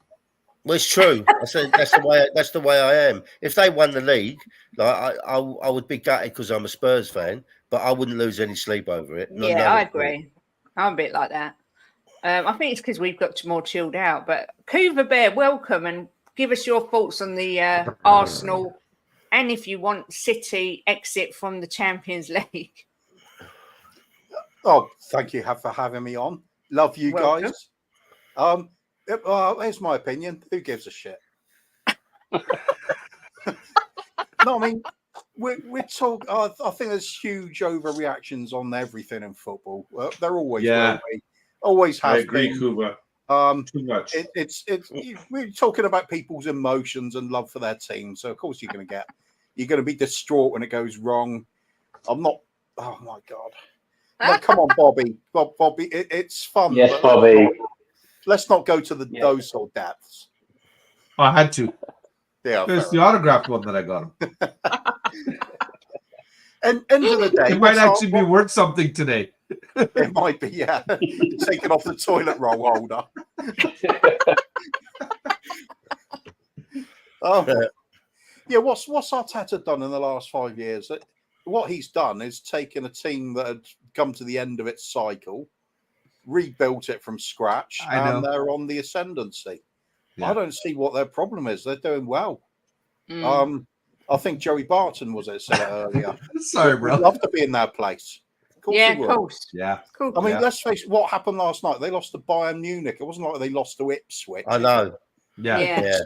Well, it's true. I said that's the way I am. If they won the league, like I would be gutted because I'm a Spurs fan. but I wouldn't lose any sleep over it.
Yeah, I agree. I'm a bit like that. I think it's because we've got more chilled out. But Cougar Bear, welcome, and give us your thoughts on the Arsenal, and if you want City exit from the Champions League.
Oh, thank you for having me on. Love you
Welcome.
guys. Here's my opinion. Who gives a shit? No, I mean, we're talking. I think there's huge overreactions on everything in football. There always will be. Always has
I agree,
been.
Kuba. Too much.
We're talking about people's emotions and love for their team. So of course you're going to be distraught when it goes wrong. I'm not. Oh my god. No, come on, Bobby. Bobby, it's fun.
Yes,
but
Bobby.
Let's not go to those sort of depths.
Oh, I had to.
Yeah,
There's the autographed one that I got him.
And end of the day,
It might actually be worth something today.
It might be, yeah. Taken off the toilet roll holder. Yeah, what's Arteta done in the last 5 years? What he's done is taken a team that had come to the end of its cycle, rebuilt it from scratch, and they're on the ascendancy. Yeah. I don't see what their problem is. They're doing well. I think Joey Barton said it earlier.
Sorry, bro.
We'd love to be in their place.
Of course.
Yeah.
Cool.
I mean, let's face it, what happened last night? They lost to Bayern Munich. It wasn't like they lost to Ipswich.
I know.
Yeah.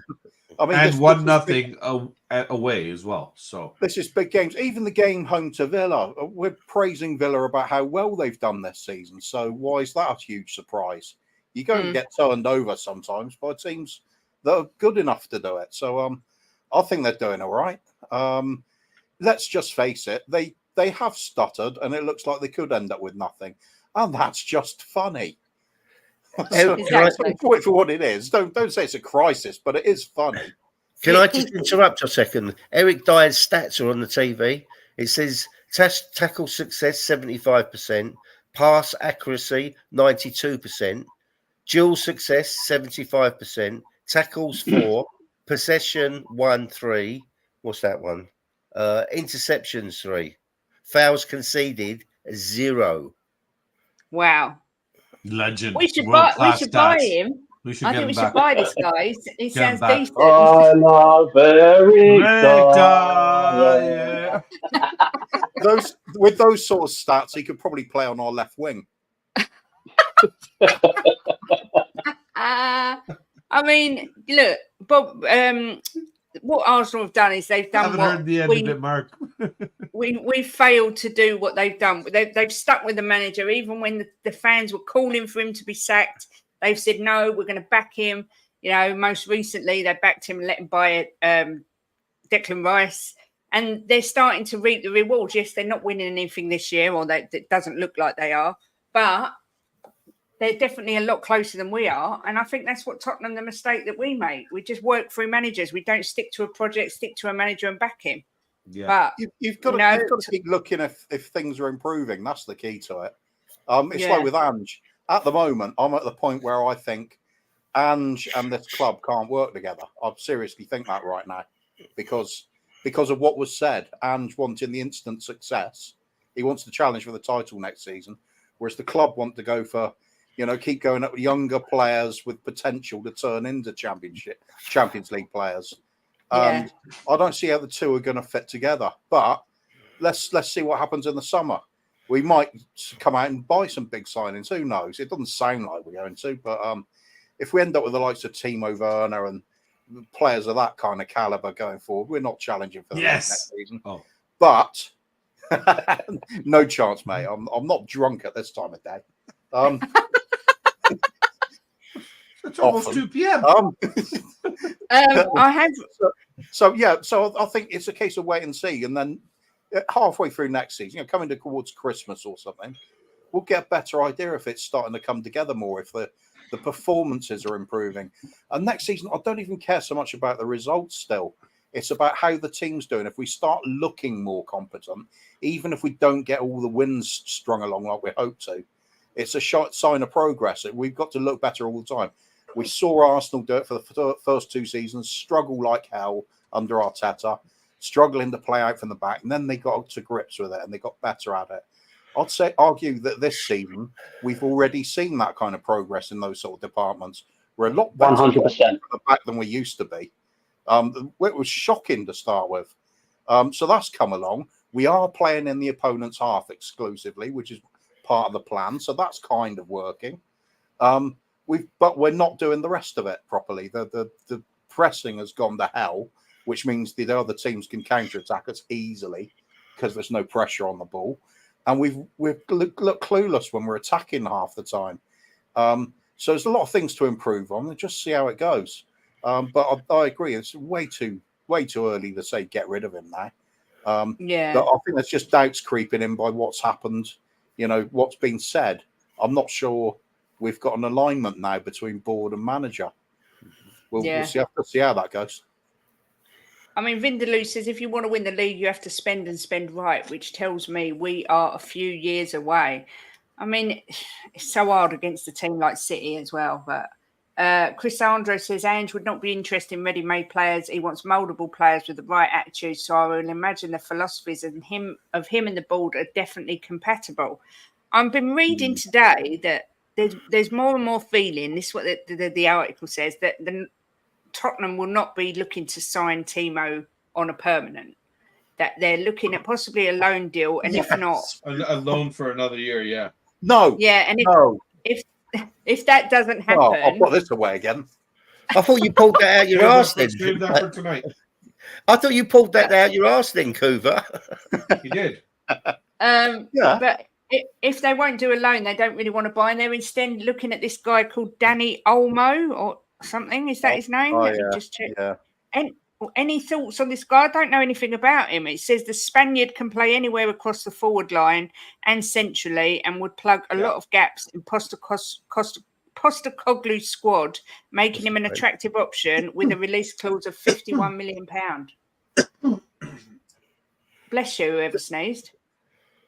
I mean,
and 1-0 away as well. So
this is big games. Even the game home to Villa, we're praising Villa about how well they've done this season. So why is that a huge surprise? You go and get turned over sometimes by teams that are good enough to do it. So I think they're doing all right. Let's just face it. They have stuttered, and it looks like they could end up with nothing. And that's just funny.
Exactly.
For what it is. Don't say it's a crisis, but it is funny.
Can I just interrupt a second? Eric Dier's stats are on the TV. It says tackle success 75%, pass accuracy 92%, duel success 75%, tackles 4, possession 1-3. What's that one? Interceptions 3, fouls conceded 0.
Wow.
Legend.
We should buy him.
I
think we should buy this guy. He sounds decent.
I love Eric Dier.
With those sort of stats, he could probably play on our left wing.
I mean, look, Bob. What Arsenal have done is they've done what
heard the end of it, Mark.
we failed to do what they've done. They've stuck with the manager, even when the fans were calling for him to be sacked. They've said no, we're going to back him. You know, most recently they backed him and let him buy Declan Rice, and they're starting to reap the rewards. Yes, they're not winning anything this year, or it doesn't look like they are, but they're definitely a lot closer than we are. And I think that's what Tottenham, the mistake that we make. We just work through managers. We don't stick to a project, stick to a manager and back him.
Yeah. But you've got to keep looking if things are improving. That's the key to it. It's like with Ange. At the moment, I'm at the point where I think Ange and this club can't work together. I seriously think that right now. Because of what was said. Ange wanting the instant success. He wants to challenge for the title next season. Whereas the club want to go for, keep going up with younger players with potential to turn into Champions League players. And I don't see how the two are going to fit together. But let's see what happens in the summer. We might come out and buy some big signings. Who knows? It doesn't sound like we're going to. But if we end up with the likes of Timo Werner and players of that kind of caliber going forward, we're not challenging for the next season. Oh. But no chance, mate. I'm not drunk at this time of day.
It's almost 2 p.m.
I have.
So I think it's a case of wait and see, and then halfway through next season, coming towards Christmas or something, we'll get a better idea if it's starting to come together more, if the performances are improving. And next season, I don't even care so much about the results still. It's about how the team's doing. If we start looking more competent, even if we don't get all the wins strung along like we hope to, it's a sign of progress. We've got to look better all the time. We saw Arsenal do it for the first 2 seasons, struggle like hell under Arteta. struggling to play out from the back, and then they got to grips with it and they got better at it. I'd argue that this season we've already seen that kind of progress in those sort of departments. We're a lot better
100%
at the back than we used to be. It was shocking to start with. So that's come along. We are playing in the opponent's half exclusively, which is part of the plan. So that's kind of working. But we're not doing the rest of it properly. The pressing has gone to hell, which means the other teams can counter-attack us easily because there's no pressure on the ball. And we've look clueless when we're attacking half the time. So there's a lot of things to improve on and just see how it goes. But I agree, it's way too early to say get rid of him now. But I think there's just doubts creeping in by what's happened, what's been said. I'm not sure we've got an alignment now between board and manager. We'll see how that goes.
I mean, Vindaloo says if you want to win the league, you have to spend and spend right, which tells me we are a few years away. I mean, it's so hard against a team like City as well. But Chris Andro says Ange would not be interested in ready-made players. He wants mouldable players with the right attitude. So I will imagine the philosophies of him and the board are definitely compatible. I've been reading today that there's more and more feeling. This is what the article says, that Tottenham will not be looking to sign Timo on a permanent. That they're looking at possibly a loan deal, and if not,
a loan for another year. Yeah.
No.
Yeah, and if that doesn't happen,
I'll put this away again.
I thought you pulled that out your arse then.
Save that for tonight.
I thought you pulled that out your arse then, Coover.
You did.
But if they won't do a loan, they don't really want to buy, and they're instead looking at this guy called Danny Olmo or something. Is that his name? Let me just check.
Yeah.
Any thoughts on this guy? I don't know anything about him. It says the Spaniard can play anywhere across the forward line and centrally, and would plug a lot of gaps in Postecoglou's squad, making him an attractive option with a release clause of £51 million. Bless you, whoever sneezed.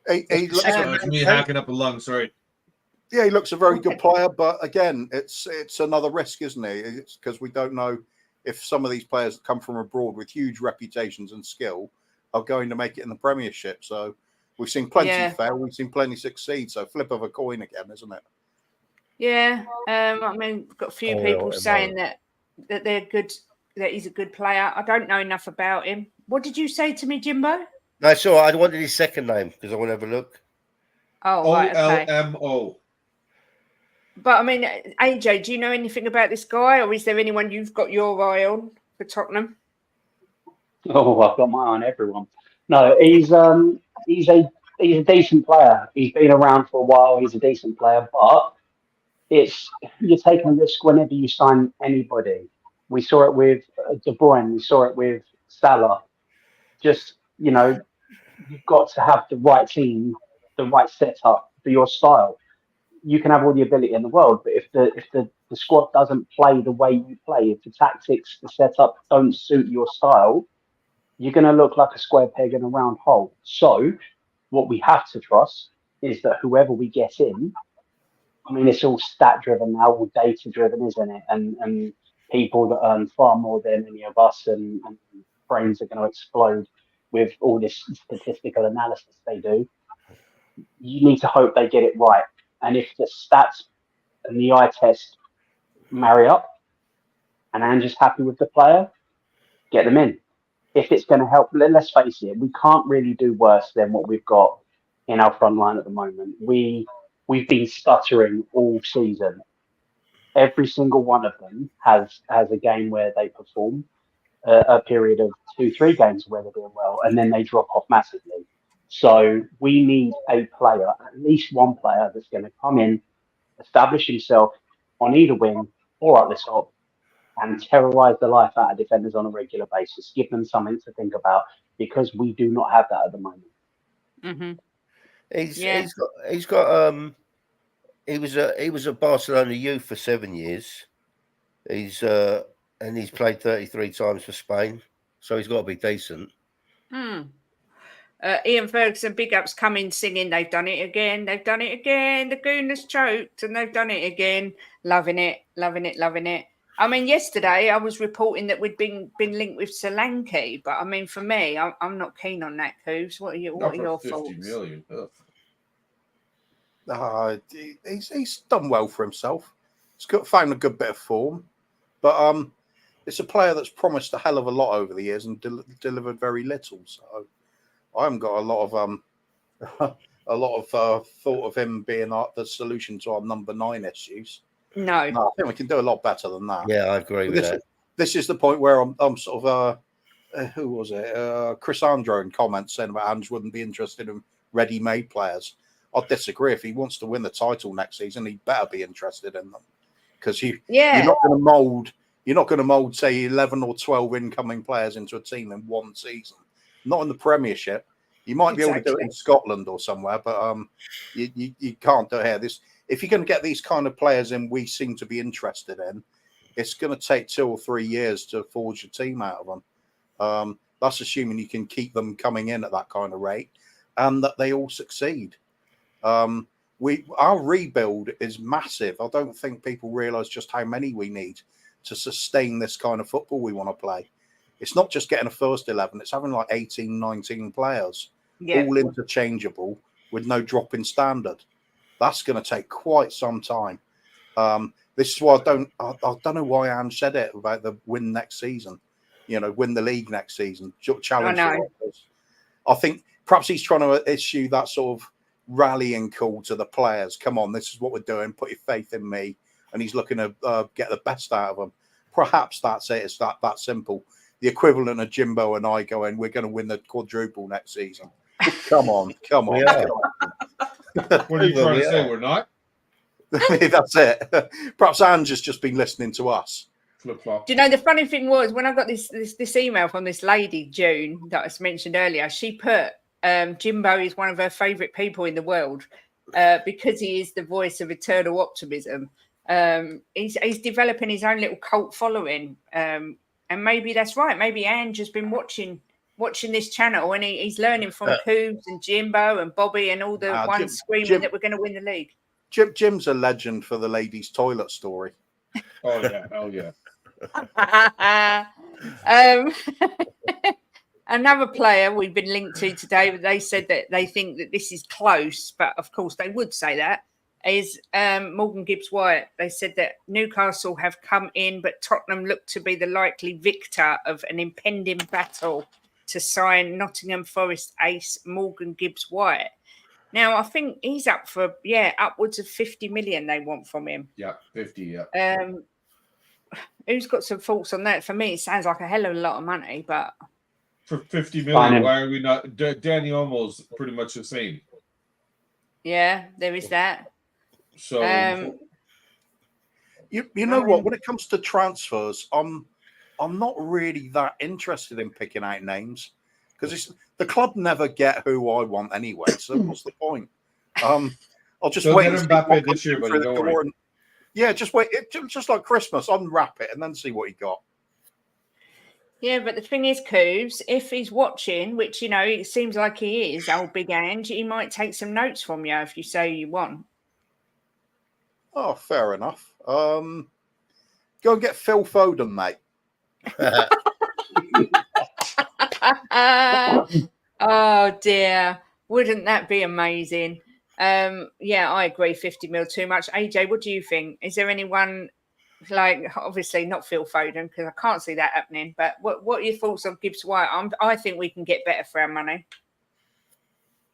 He looks
It's me hacking up a lung. Sorry.
Yeah, he looks a very good player, but again, it's another risk, isn't it? It's because we don't know if some of these players that come from abroad with huge reputations and skill are going to make it in the Premiership. So we've seen plenty fail, we've seen plenty succeed. So flip of a coin again, isn't it?
Yeah, I mean, we've got a few people saying that they're good, that he's a good player. I don't know enough about him. What did you say to me, Jimbo?
No, sure. I wanted his second name because I want to have a look.
Oh, right, okay.
OLMO.
But I mean, AJ, do you know anything about this guy, or is there anyone you've got your eye on for Tottenham?
Oh, I've got my eye on everyone. No, he's a decent player. He's been around for a while. He's a decent player, but you're taking a risk whenever you sign anybody. We saw it with De Bruyne. We saw it with Salah. Just, you've got to have the right team, the right setup for your style. You can have all the ability in the world, but if the squad doesn't play the way you play, if the tactics, the setup don't suit your style, you're going to look like a square peg in a round hole. So what we have to trust is that whoever we get in, I mean, it's all stat driven now, all data driven, isn't it? And people that earn far more than any of us and brains are going to explode with all this statistical analysis they do. You need to hope they get it right. And if the stats and the eye test marry up and Ange is happy with the player, get them in. If it's going to help, let's face it, we can't really do worse than what we've got in our front line at the moment. We've been stuttering all season. Every single one of them has a game where they perform, a period of 2-3 games where they're doing well, and then they drop off massively. So we need a player, at least one player, that's going to come in, establish himself on either wing or up the top, and terrorise the life out of defenders on a regular basis. Give them something to think about, because we do not have that at the moment.
Mm-hmm.
He was a Barcelona youth for 7 years. He's played 33 times for Spain, so he's got to be decent.
Ian Ferguson, big ups, coming singing. They've done it again. They've done it again. The goon has choked, and they've done it again. Loving it, loving it, loving it. I mean, yesterday I was reporting that we'd been linked with Solanke, but I mean, for me, I'm not keen on that, Coos. What are your
50
thoughts?
million.
He's done well for himself. He's found a good bit of form, but it's a player that's promised a hell of a lot over the years and delivered very little. So I haven't got a lot of thought of him being the solution to our number 9 issues.
No,
I think we can do a lot better than that.
Yeah, I agree with that.
This is the point where I'm sort of who was it? Chris Andro in comments saying about Ange wouldn't be interested in ready-made players. I disagree. If he wants to win the title next season, he better be interested in them, because you're not going to mold, say, 11 or 12 incoming players into a team in one season. Not in the Premiership. You might be able to do it in Scotland or somewhere, but you can't do it here. If you're going to get these kind of players in, we seem to be interested in, it's going to take 2 or 3 years to forge a team out of them. That's assuming you can keep them coming in at that kind of rate and that they all succeed. Our rebuild is massive. I don't think people realise just how many we need to sustain this kind of football we want to play. It's not just getting a first 11, it's having like 18, 19 players, all interchangeable with no drop in standard. That's going to take quite some time. This is why I don't know why Ange said it about the win next season. Win the league next season. Challenge. I think perhaps he's trying to issue that sort of rallying call to the players. Come on, this is what we're doing. Put your faith in me. And he's looking to get the best out of them. Perhaps that's it. It's that simple. The equivalent of Jimbo and I going, we're going to win the quadruple next season. Come on.
What are you trying to say? We're not?
That's it. Perhaps Ange has just been listening to us.
Do you know, the funny thing was, when I got this email from this lady, June, that I mentioned earlier, she put Jimbo is one of her favourite people in the world because he is the voice of eternal optimism. He's developing his own little cult following. And maybe that's right. Maybe Ange has been watching this channel and he's learning from Coombs and Jimbo and Bobby and all the ones screaming that we're going to win the league.
Jim's a legend for the ladies' toilet story.
Oh, yeah.
Another player we've been linked to today, they said that they think that this is close, but of course they would say that, is Morgan Gibbs-White. They said that Newcastle have come in, but Tottenham look to be the likely victor of an impending battle to sign Nottingham Forest ace Morgan Gibbs-White. Now, I think he's up for, upwards of 50 million they want from him.
Yeah, 50, yeah.
Who's got some thoughts on that? For me, it sounds like a hell of a lot of money, but...
For 50 million, why are we not... Danny Olmo's pretty much the same.
Yeah, there is that.
So...
You know what? When it comes to transfers, I'm not really that interested in picking out names, because the club never get who I want anyway. So what's the point? I'll just wait.
Get Mbappe this year, but don't worry.
Yeah, just wait. Just like Christmas, unwrap it and then see what he got.
Yeah, but the thing is, Coos, if he's watching, which, it seems like he is, old Big Ange, he might take some notes from you if you say you want.
Oh, fair enough. Go and get Phil Foden, mate.
Oh, dear. Wouldn't that be amazing? Yeah, I agree. 50 mil too much. AJ, what do you think? Is there anyone, obviously not Phil Foden, because I can't see that happening, but what are your thoughts on Gibbs-White? I think we can get better for our money.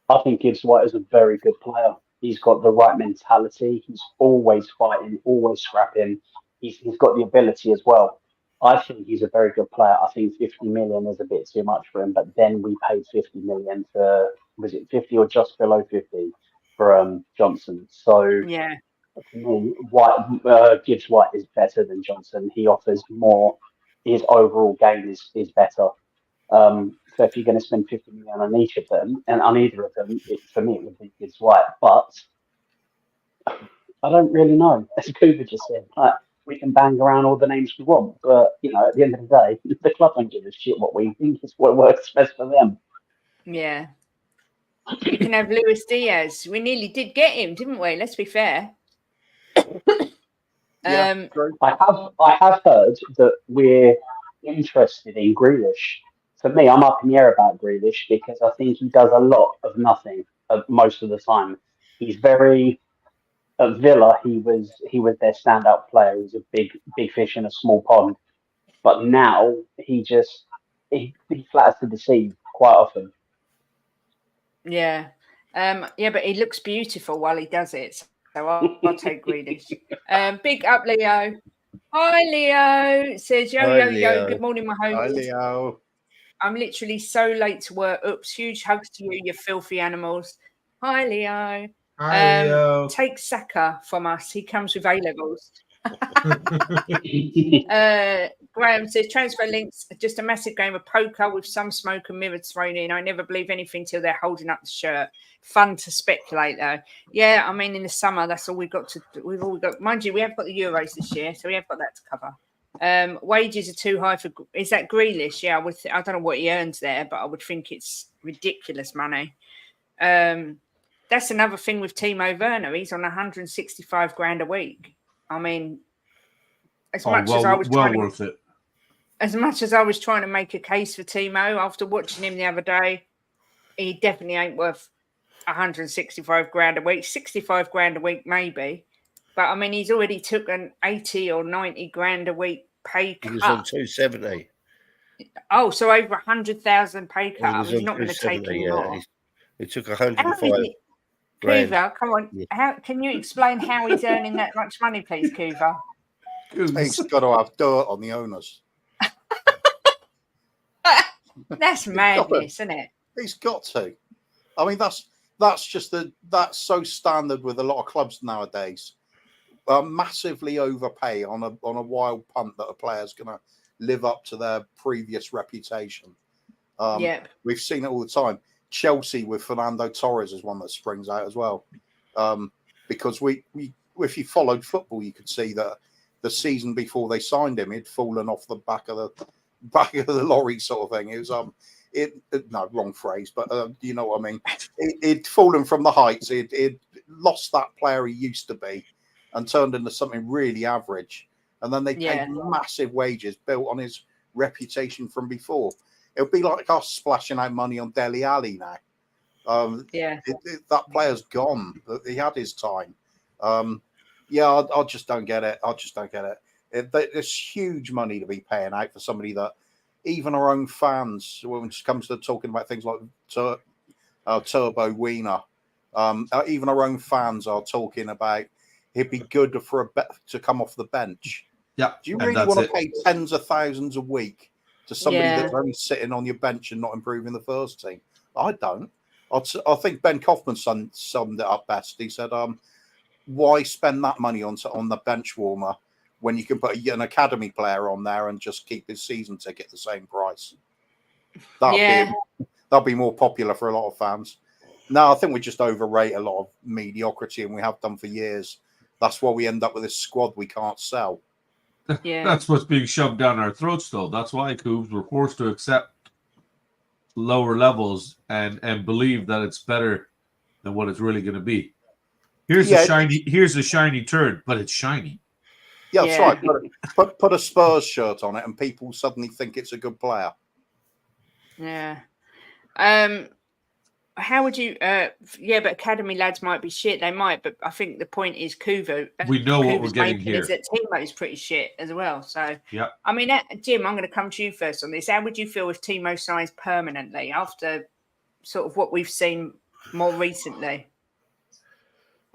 I think Gibbs-White is a very good player. He's got the right mentality. He's always fighting, always scrapping. He's got the ability as well. I think he's a very good player. I think 50 million is a bit too much for him, but then we paid 50 million for, was it 50 or just below 50 for Johnson? So
yeah,
Gibbs-White is better than Johnson. He offers more. His overall game is better. So if you're going to spend 50 million on each of them, and on either of them, for me it would be Gibbs-White. But I don't really know. As Cooper just said, we can bang around all the names we want, but at the end of the day, the club don't give a shit what we think is what works best for them.
Yeah. You can have Luis Diaz. We nearly did get him, didn't we? Let's be fair.
Yeah, true.
I have heard that we're interested in Grealish. For me, I'm up in the air about Grealish because I think he does a lot of nothing most of the time. He's very at Villa. He was their standout player. He was a big fish in a small pond. But now he flatters to deceive quite often.
Yeah. But he looks beautiful while he does it. So I'll take Grealish. Big up, Leo. Hi, Leo. It says, yo. Good morning, my host.
Hi, Leo.
I'm literally so late to work. Oops, huge hugs to you, you filthy animals. Hi, Leo.
Hi, Leo.
Take Saka from us. He comes with A-levels. Graham says, transfer links are just a massive game of poker with some smoke and mirrors thrown in. I never believe anything till they're holding up the shirt. Fun to speculate, though. Yeah, I mean, in the summer, that's all we've got. Mind you, we have got the Euros this year, so we have got that to cover. Wages are too high for. Is that Grealish? Yeah, I don't know what he earns there, but I would think it's ridiculous money. That's another thing with Timo Werner. He's on 165 grand a week. I mean, as much as I was trying to make a case for Timo after watching him the other day, he definitely ain't worth 165 grand a week. 65 grand a week, maybe. But I mean, he's already took an 80 or 90 grand a week pay cut.
He was on 270.
Oh, so over 100,000 pay cut. He's not going to take any more.
He took 105 grand.
Kuva, come on. Yeah. Can you explain how he's earning that much money, please, Kuva?
He's got to have dirt on the owners.
That's madness, isn't it?
He's got to. I mean, that's so standard with a lot of clubs nowadays. Massively overpay on a wild punt that a player's going to live up to their previous reputation. We've seen it all the time. Chelsea with Fernando Torres is one that springs out as well. Because if you followed football, you could see that the season before they signed him, he'd fallen off the back of the lorry, sort of thing. It was no, wrong phrase, but you know what I mean. He'd fallen from the heights. He'd lost that player he used to be, and turned into something really average. And then they paid massive wages built on his reputation from before. It would be like us splashing out money on Dele Alli now. That player's gone. He had his time. I just don't get it. There's huge money to be paying out for somebody that even our own fans, when it comes to talking about things like Turbo Wiener, even our own fans are talking about he'd be good for to come off the bench.
Yeah.
Do you really want to pay tens of thousands a week to somebody that's only sitting on your bench and not improving the first team? I don't. I think Ben Kaufman summed it up best. He said, why spend that money on the bench warmer when you can put an academy player on there and just keep his season ticket the same price? That'll be more popular for a lot of fans. No, I think we just overrate a lot of mediocrity, and we have done for years. That's why we end up with this squad we can't sell.
That's what's being shoved down our throats, though. That's why, Coobs, we're forced to accept lower levels and believe that it's better than what it's really going to be. Here's a shiny turd, but it's shiny.
Yeah, that's right. Put a Spurs shirt on it, and people suddenly think it's a good player.
Yeah. How would you? But academy lads might be shit. They might, but I think the point is, Kuva.
We know what we're getting here.
Is that Timo is pretty shit as well. So I mean, Jim, I'm going to come to you first on this. How would you feel if Timo signs permanently after sort of what we've seen more recently?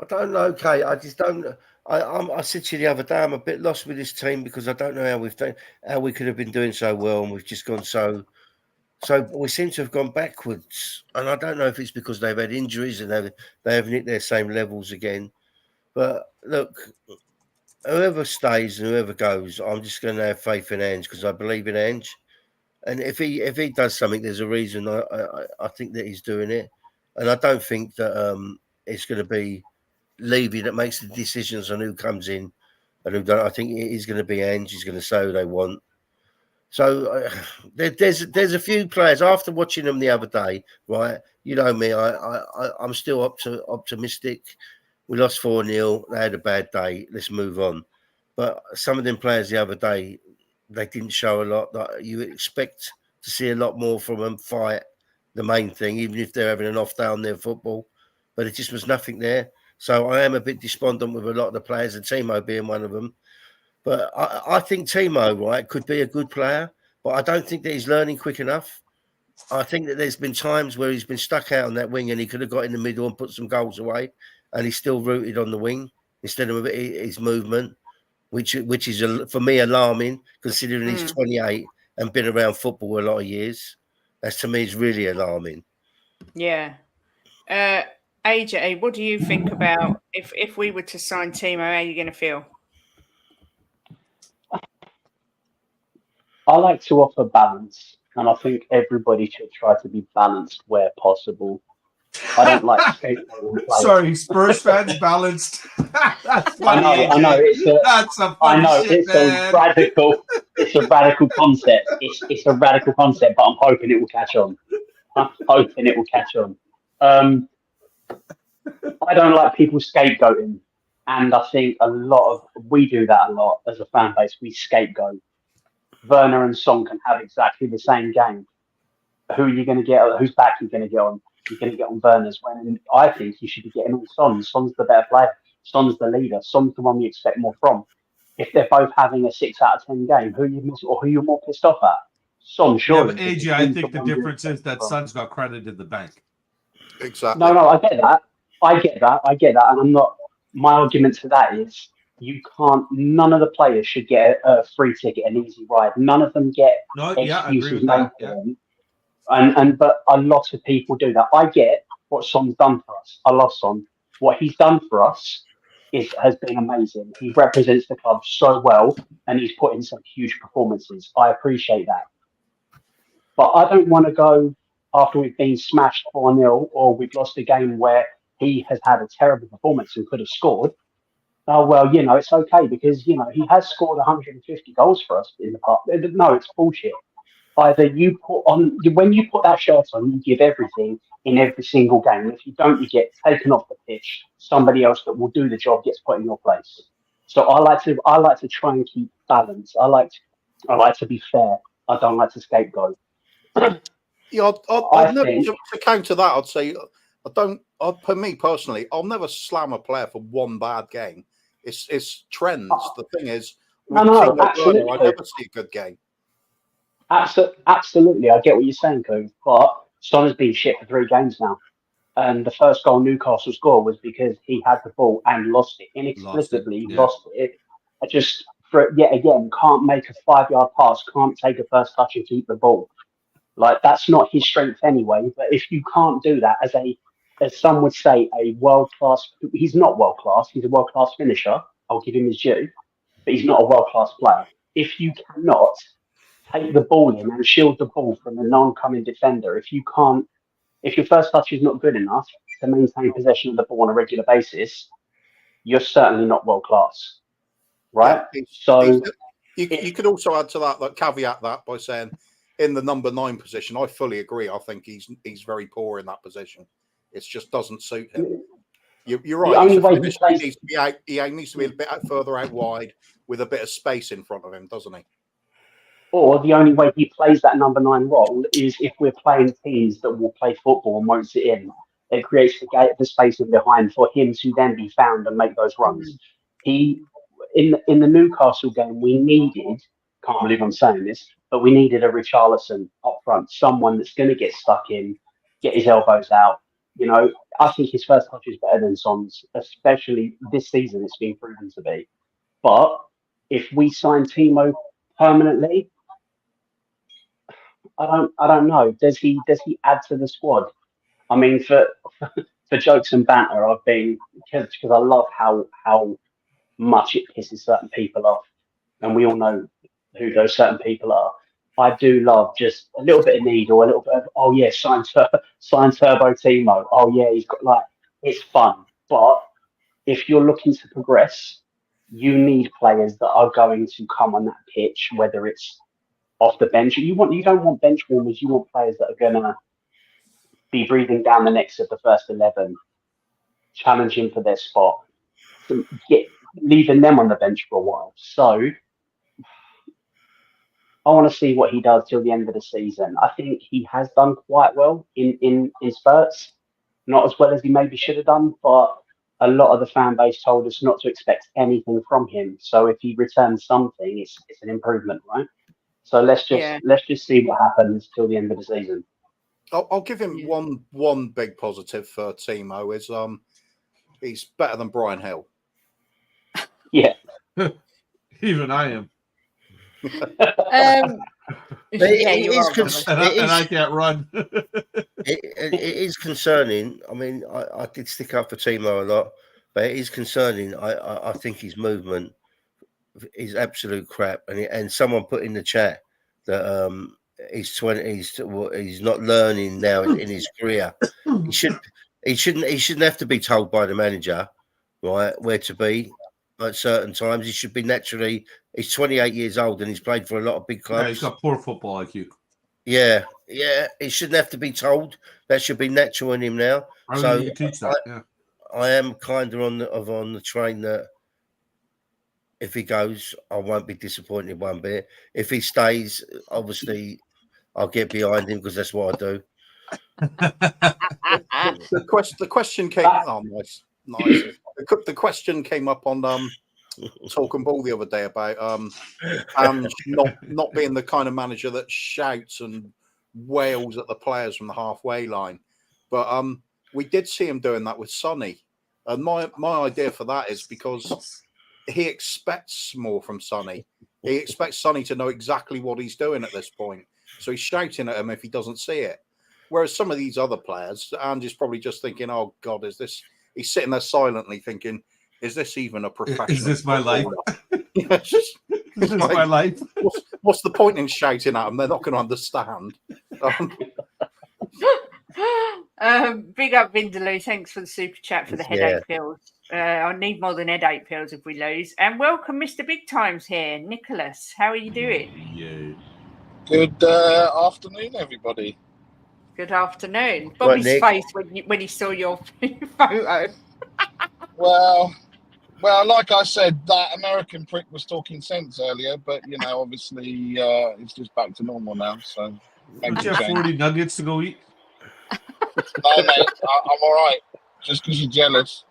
I don't know, Kate. I just don't. I said to you the other day, I'm a bit lost with this team because I don't know how we could have been doing so well, and we've just gone so we seem to have gone backwards. And I don't know if it's because they've had injuries and they haven't hit their same levels again. But look, whoever stays and whoever goes, I'm just going to have faith in Ange because I believe in Ange. And if he does something, there's a reason. I think that he's doing it, and I don't think that it's going to be Levy that makes the decisions on who comes in and who don't. I think it is going to be Ange. He's going to say who they want. So there's a few players after watching them the other day, right? You know me, I'm still optimistic. We lost 4-0. They had a bad day. Let's move on. But some of them players the other day, they didn't show a lot. That you expect to see a lot more from them fight, the main thing, even if they're having an off day on their football. But it just was nothing there. So I am a bit despondent with a lot of the players, and Timo being one of them. But I think Timo, right, could be a good player, but I don't think that he's learning quick enough. I think that there's been times where he's been stuck out on that wing and he could have got in the middle and put some goals away, and he's still rooted on the wing instead of his movement, which is for me alarming, considering he's 28 and been around football a lot of years. That to me is really alarming.
Yeah. AJ, what do you think about if we were to sign Timo? How are you going to feel?
I like to offer balance, and I think everybody should try to be balanced where possible. I don't like scapegoating players.
Sorry, Spurs fans balanced. That's funny.
I know.
That's a funny shit,
man. It's a radical concept. It's a radical concept, but I'm hoping it will catch on. I don't like people scapegoating, and I think we do that a lot as a fan base. We scapegoat. Werner and Son can have exactly the same game. Who are you going to get? Whose back are you going to get on? You're going to get on Werner's. When I think you should be getting on Son. Son's the better player. Son's the leader. Son's the one you expect more from. If they're both having a 6 out of 10 game, who you're more pissed off at? Son, sure.
Yeah, but AJ, I think the difference is that Son's got credit in the bank.
Exactly.
No, I get that. And I'm not. My argument to that is you can't. None of the players should get a free ticket, an easy ride. None of them get excuses made for them. But a lot of people do that. I get what Son's done for us. I love Son. What he's done for us has been amazing. He represents the club so well, and he's put in some huge performances. I appreciate that. But I don't want to go after we've been smashed 4-0 or we've lost a game where he has had a terrible performance and could have scored. Oh, well, it's okay because, he has scored 150 goals for us in the past. No, it's bullshit. Either when you put that shirt on, you give everything in every single game. If you don't, you get taken off the pitch. Somebody else that will do the job gets put in your place. So I like to try and keep balance. I like to be fair. I don't like to scapegoat.
Yeah, I'd never, to counter that, I'd say for me personally, I'll never slam a player for one bad game. It's trends. The thing is,
absolutely.
I never see a good game.
Absolutely, I get what you're saying, Cove. But Son has been shit for 3 games now, and the first goal Newcastle scored was because he had the ball and lost it inexplicably. Lost it. I just yet again can't make a 5-yard pass, can't take a first touch and keep the ball. Like that's not his strength anyway. But if you can't do that as some would say, a world-class, he's not world-class, he's a world-class finisher, I'll give him his due, but he's not a world-class player. If you cannot take the ball in and shield the ball from the non-coming defender, if your first touch is not good enough to maintain possession of the ball on a regular basis, you're certainly not world-class, right?
So you could also add to that, caveat that by saying, in the number 9 position, I fully agree. I think he's very poor in that position. It just doesn't suit him. You're right. He needs to be a bit further out wide with a bit of space in front of him, doesn't he?
Or the only way he plays that number 9 role is if we're playing teams that will play football and won't sit in. It creates the space in behind for him to then be found and make those runs. In the Newcastle game, we needed, can't believe I'm saying this, but we needed a Richarlison up front, someone that's going to get stuck in, get his elbows out. I think his first touch is better than Son's, especially this season. It's been proven to be. But if we sign Timo permanently, I don't know. Does he add to the squad? I mean, for jokes and banter, I've been because I love how much it pisses certain people off, and we all know who those certain people are. I do love just a little bit of need or a little bit of, sign Turbo Timo. Oh yeah, he's got it's fun. But if you're looking to progress, you need players that are going to come on that pitch, whether it's off the bench. You don't want bench warmers. You want players that are going to be breathing down the necks of the first 11, challenging for their spot. So leaving them on the bench for a while. So I want to see what he does till the end of the season. I think he has done quite well in spurts. Not as well as he maybe should have done, but a lot of the fan base told us not to expect anything from him. So if he returns something, it's an improvement, right? So let's just see what happens till the end of the season.
I'll give him one big positive for Timo is he's better than Brian Hill.
Yeah.
Even I am.
And
I can't run.
it is concerning. I mean, I did stick up for Timo a lot, but it is concerning. I think his movement is absolute crap. And someone put in the chat that he's 20. He's not learning now in his career. He shouldn't have to be told by the manager, right, where to be at certain times. He should be naturally. He's 28 years old and he's played for a lot of big clubs.
Yeah, he's got poor football IQ.
Yeah. He shouldn't have to be told. That should be natural in him now.
So you teach that.
I am kind of on the train that if he goes, I won't be disappointed one bit. If he stays, obviously, I'll get behind him because that's what I do.
The question came. Oh, nice. The question came up on Talking Ball the other day about Ange not being the kind of manager that shouts and wails at the players from the halfway line, but we did see him doing that with Sonny, and my idea for that is because he expects more from Sonny. He expects Sonny to know exactly what he's doing at this point, so he's shouting at him if he doesn't see it. Whereas some of these other players, Ange is probably just thinking, "Oh God, is this?" He's sitting there silently thinking, "Is this even a professional?
Is this my life?
Is
this my life?
What's the point in shouting at them? They're not going to understand."
Big up Vindaloo. Thanks for the super chat for the headache pills. I need more than headache pills if we lose. And welcome, Mr. Big Times here, Nicholas. How are you doing?
Yeah.
Good afternoon, everybody.
Good afternoon. Bobby's face when he saw your photo.
Well, like I said, that American prick was talking sense earlier, but obviously, it's just back to normal now. So,
don't you have 40 nuggets to go eat?
No, mate, I'm all right. Just because you're jealous.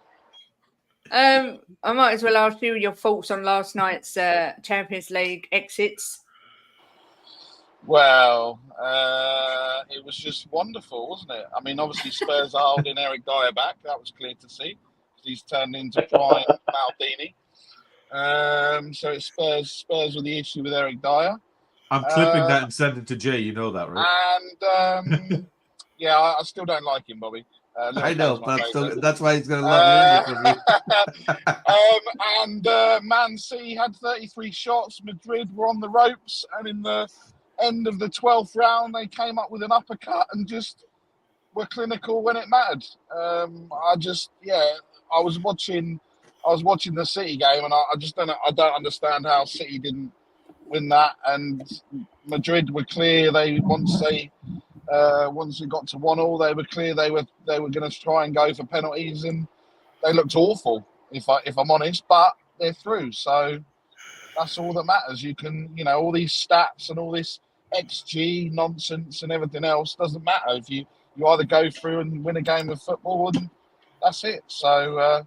I might as well ask you your thoughts on last night's Champions League exits.
Well, it was just wonderful, wasn't it? I mean, obviously, Spurs are holding Eric Dier back. That was clear to see. He's turned into prime Maldini. So it's Spurs with the issue with Eric Dier.
I'm clipping that and sending it to Jay. You know that, right? And
I still don't like him, Bobby.
I know, but that's why he's going to love me.
And Man City had 33 shots. Madrid were on the ropes, and in the end of the 12th round, they came up with an uppercut and just were clinical when it mattered. I was watching the City game, and I don't understand how City didn't win that. And Madrid were clear. Once it got to 1-1, they were clear they were going to try and go for penalties, and they looked awful. If I'm honest, but they're through, so that's all that matters. You can, all these stats and all this XG nonsense and everything else doesn't matter if you either go through and win a game of football, and that's it. So,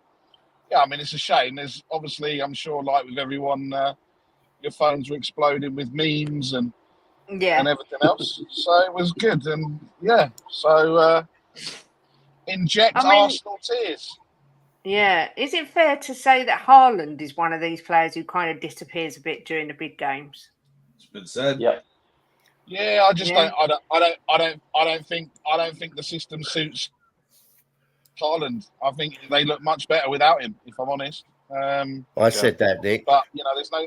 I mean, it's a shame. There's obviously, I'm sure, like with everyone, your phones were exploding with memes and everything else. So it was good. And, inject Arsenal tears.
Yeah. Is it fair to say that Håland is one of these players who kind of disappears a bit during the big games?
It's been said.
Yeah.
Yeah, I just don't think the system suits Håland. I think they look much better without him, if I'm honest.
I said that, Nick.
But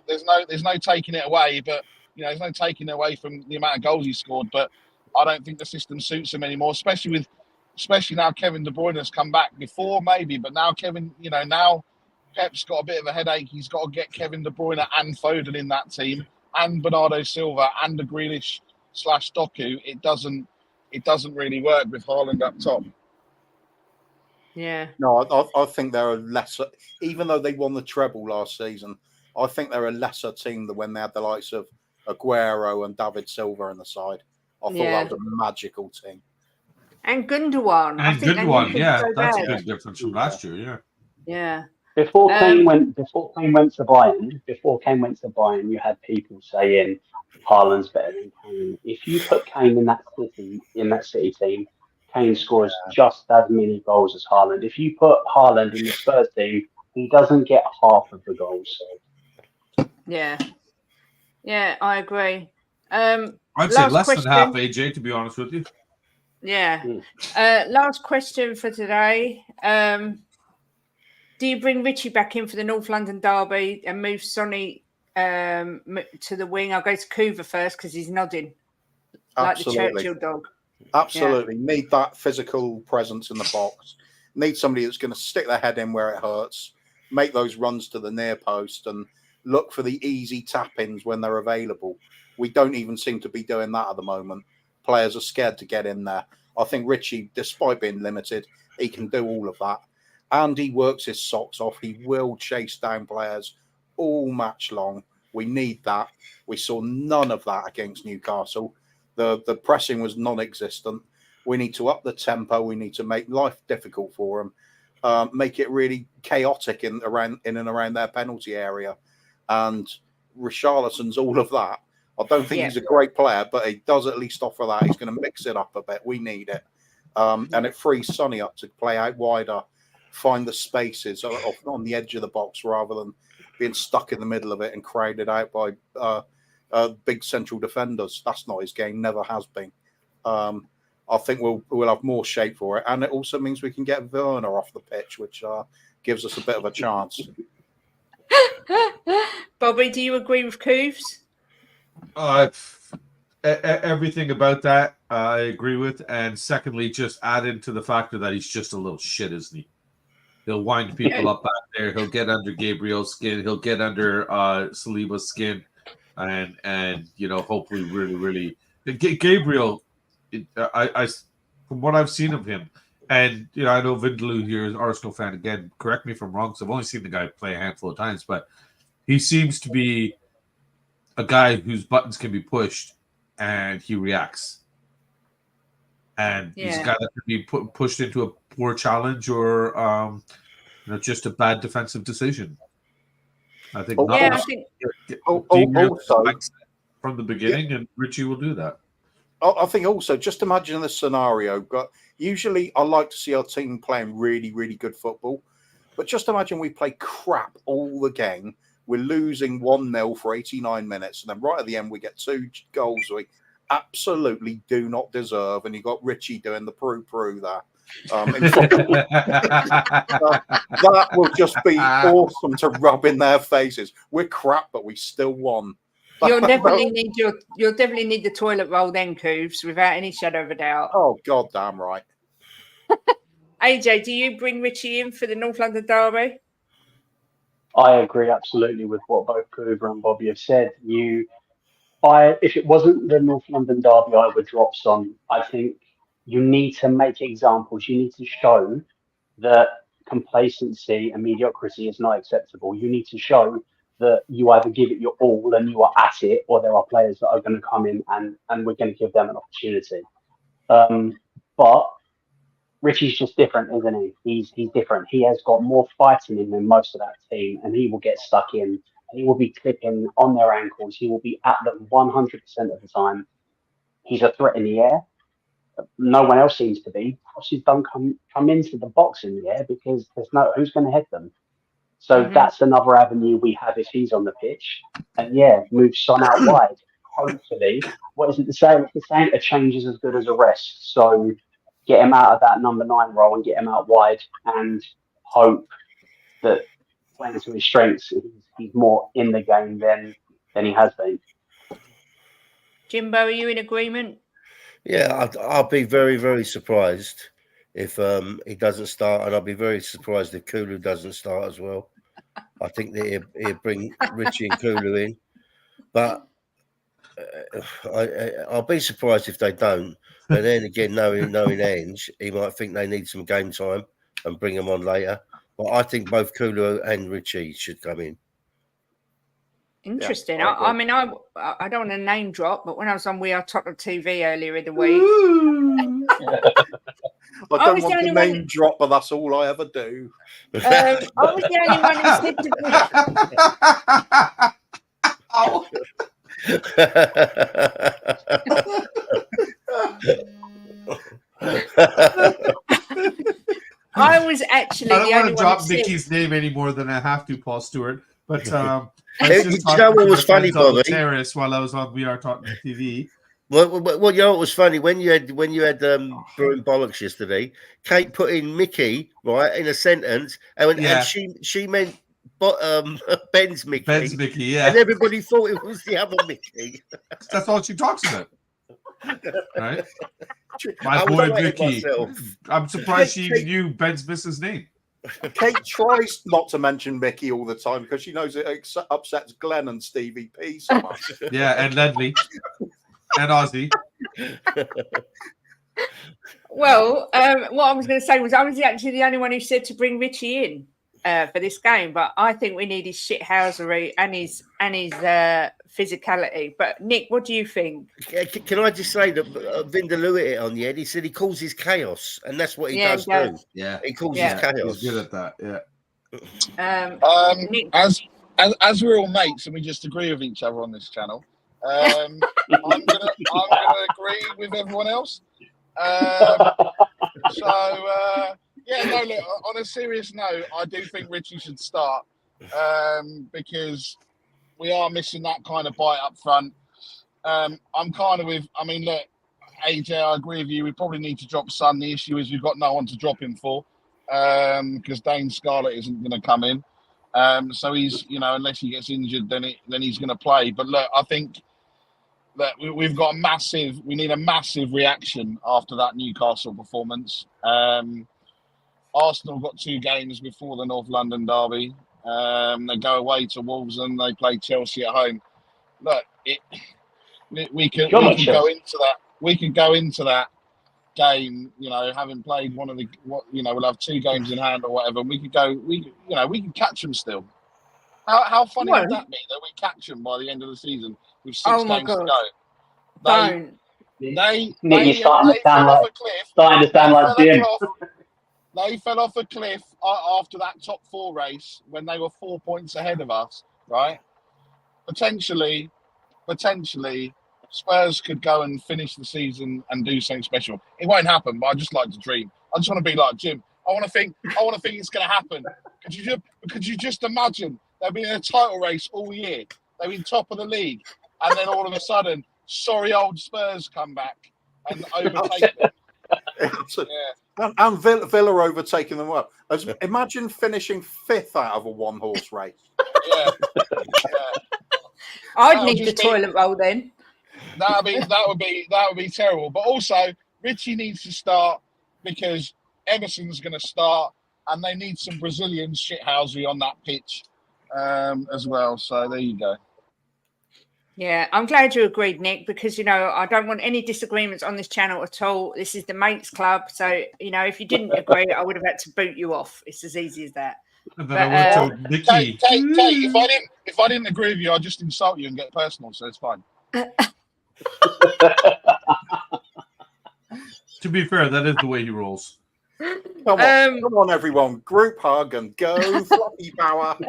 there's no taking it away. But there's no taking it away from the amount of goals he scored. But I don't think the system suits him anymore, especially now Kevin De Bruyne has come back. Before maybe, but now now Pep's got a bit of a headache. He's got to get Kevin De Bruyne and Foden in that team, and Bernardo Silva and the Grealish/Doku. It doesn't really work with Håland up top.
Yeah.
No, I think they're a lesser, even though they won the treble last season, I think they're a lesser team than when they had the likes of Aguero and David Silva in the side. I thought that was a magical team.
And Gundogan. I think
that's a big difference from last year. Yeah.
Yeah.
Before Kane went to Bayern, you had people saying Haaland's better than Kane. If you put Kane in that City team, Kane scores just as many goals as Haaland. If you put Haaland in the Spurs team, he doesn't get half of the goals.
Yeah. Yeah, I agree.
I'd say less than half, AJ, to be honest with you.
Yeah. Last question for today. Do you bring Richie back in for the North London derby and move Sonny to the wing? I'll go to Coover first because he's nodding.
Absolutely.
Like the Churchill dog.
Absolutely. Yeah. Need that physical presence in the box. Need somebody that's going to stick their head in where it hurts, make those runs to the near post and look for the easy tap-ins when they're available. We don't even seem to be doing that at the moment. Players are scared to get in there. I think Richie, despite being limited, he can do all of that. And he works his socks off. He will chase down players all match long. We need that. We saw none of that against Newcastle. The pressing was non-existent. We need to up the tempo. We need to make life difficult for them. Make it really chaotic in and around their penalty area. And Richarlison's all of that. I don't think he's a great player, but he does at least offer that. He's going to mix it up a bit. We need it. And it frees Sonny up to play out wider, find the spaces on the edge of the box rather than being stuck in the middle of it and crowded out by big central defenders. That's not his game, never has been. I think we'll have more shape for it. And it also means we can get Werner off the pitch, which gives us a bit of a chance.
Bobby, do you agree with Cooves?
Everything about that I agree with. And secondly, just add into the factor that he's just a little shit, isn't he? He'll wind people up back there. He'll get under Gabriel's skin. He'll get under Saliba's skin. And hopefully really Gabriel, I from what I've seen of him, and I know Vindaloo here is an Arsenal fan. Again, correct me if I'm wrong, so I've only seen the guy play a handful of times, but he seems to be a guy whose buttons can be pushed and he reacts. And he's a guy that can be pushed into a poor challenge or just a bad defensive decision. I think from the beginning, and Richie will do that.
I think also, just imagine the scenario. But usually, I like to see our team playing really, really good football. But just imagine we play crap all the game. We're losing 1-0 for 89 minutes. And then right at the end, we get 2 goals we absolutely do not deserve. And you've got Richie doing the proo there. That will just be awesome to rub in their faces. We're crap, but we still won.
You'll definitely need the toilet roll then, Cooves, without any shadow of a doubt.
Oh, god damn right.
AJ, do you bring Richie in for the North London derby?
I agree absolutely with what both Coover and Bobby have said. If it wasn't the North London derby, I would drop Son. I think you need to make examples. You need to show that complacency and mediocrity is not acceptable. You need to show that you either give it your all and you are at it, or there are players that are going to come in and we're going to give them an opportunity. But Richie's just different, isn't he? He's different. He has got more fighting in than most of that team, and he will get stuck in. He will be clipping on their ankles. He will be at them 100% of the time. He's a threat in the air. No one else seems to be. Crosses don't come into the box in the air because there's who's going to head them. So that's another avenue we have if he's on the pitch. And move Son out wide. Hopefully, what is it to say? It's the same. A change is as good as a rest. So get him out of that number 9 role and get him out wide, and hope that playing to his strengths, he's more in the game than he has been.
Jimbo, are you in agreement?
Yeah, I'll be very, very surprised if he doesn't start, and I'll be very surprised if Kulu doesn't start as well. I think that he'll bring Richie and Kulu in, but I'll be surprised if they don't. But then again, knowing Ange, he might think they need some game time, and bring them on later. But I think both Kulu and Richie should come in.
Interesting.
Yeah,
I mean, I don't want to name drop, but when I was on We Are Tottenham TV earlier in the week,
I don't want to name drop, but that's all I ever do.
I was the only one who said I was actually
I don't
the
want
only
to drop
one
Mickey's name any more than I have to, Paul Stewart. But
you know what was funny,
on the
Bobby?
terrace while I was on We Are Tottenham TV.
Well, you know what was funny when you had brewing bollocks yesterday. Kate put in Mickey right in a sentence, and she meant Ben's Mickey.
Ben's Mickey, yeah.
And everybody thought it was the other Mickey.
That's all she talks about, right? My boy Mickey. I'm surprised she even knew Ben's missus' name.
Kate tries not to mention Mickey all the time because she knows it upsets Glenn and Stevie P so much.
Yeah, and Ledley. And Ozzy.
Well, what I was going to say was I was actually the only one who said to bring Richie in for this game, but I think we need his shithousery and his physicality. But Nick, what do you think?
Can I just say that Vindaloo hit it on the head? He said he calls his chaos, and that's what he does do.
Yeah,
he calls his chaos.
He's good at that. Yeah.
Nick,
as we're all mates and we just agree with each other on this channel, I'm gonna agree with everyone else. Look, on a serious note, I do think Richie should start because we are missing that kind of bite up front. I'm kind of with. I mean, look, AJ, I agree with you. We probably need to drop Son. The issue is we've got no one to drop him for because Dane Scarlett isn't going to come in. So he's, unless he gets injured, then he's going to play. But look, I think that we need a massive reaction after that Newcastle performance. Arsenal got 2 games before the North London derby. They go away to Wolves and they play Chelsea at home. Look, we can go into that. We can go into that game, having played one of the, we'll have 2 games in hand or whatever. And we can catch them still. How funny would that be that we catch them by the end of the season with 6 games to go? They fell off a cliff. They fell off a cliff after that top 4 race when they were 4 points ahead of us, right? Potentially, Spurs could go and finish the season and do something special. It won't happen, but I just like to dream. I just want to be like Jim. I want to think it's going to happen. Could you just imagine they've been in a title race all year? They've been top of the league, and then all of a sudden, sorry old Spurs come back and overtake them.
And Villa overtaking them well. Imagine finishing 5th out of a 1-horse race.
Yeah.
I'd need the toilet roll then.
That would be terrible. But also, Richie needs to start because Emerson's going to start, and they need some Brazilian shithousery on that pitch as well. So there you go.
Yeah, I'm glad you agreed, Nick, because, I don't want any disagreements on this channel at all. This is the mates club. So, if you didn't agree, I would have had to boot you off. It's as easy as that.
And then I would have told Nicky.
Kate, if I didn't agree with you, I'd just insult you and get personal. So it's fine.
To be fair, that is the way he rolls.
Come on, everyone. Group hug and go, Floppy Bauer.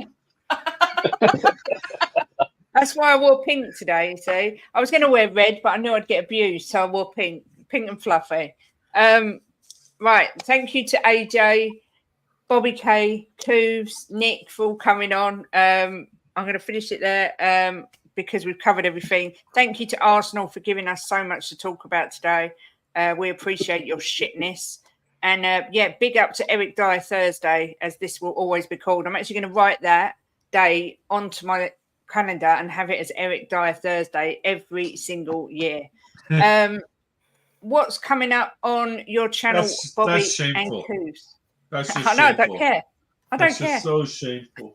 That's why I wore pink today, you see. I was going to wear red, but I knew I'd get abused, so I wore pink and fluffy. Right, thank you to AJ, Bobby K, Cooves, Nick for all coming on. I'm going to finish it there because we've covered everything. Thank you to Arsenal for giving us so much to talk about today. We appreciate your shitness. And, big up to Eric Dier Thursday, as this will always be called. I'm actually going to write that day onto my calendar and have it as Eric Dier Thursday every single year. What's coming up on your channel, Bobby and Coos?
That's just
I know,
shameful.
I don't care.
That's just so shameful.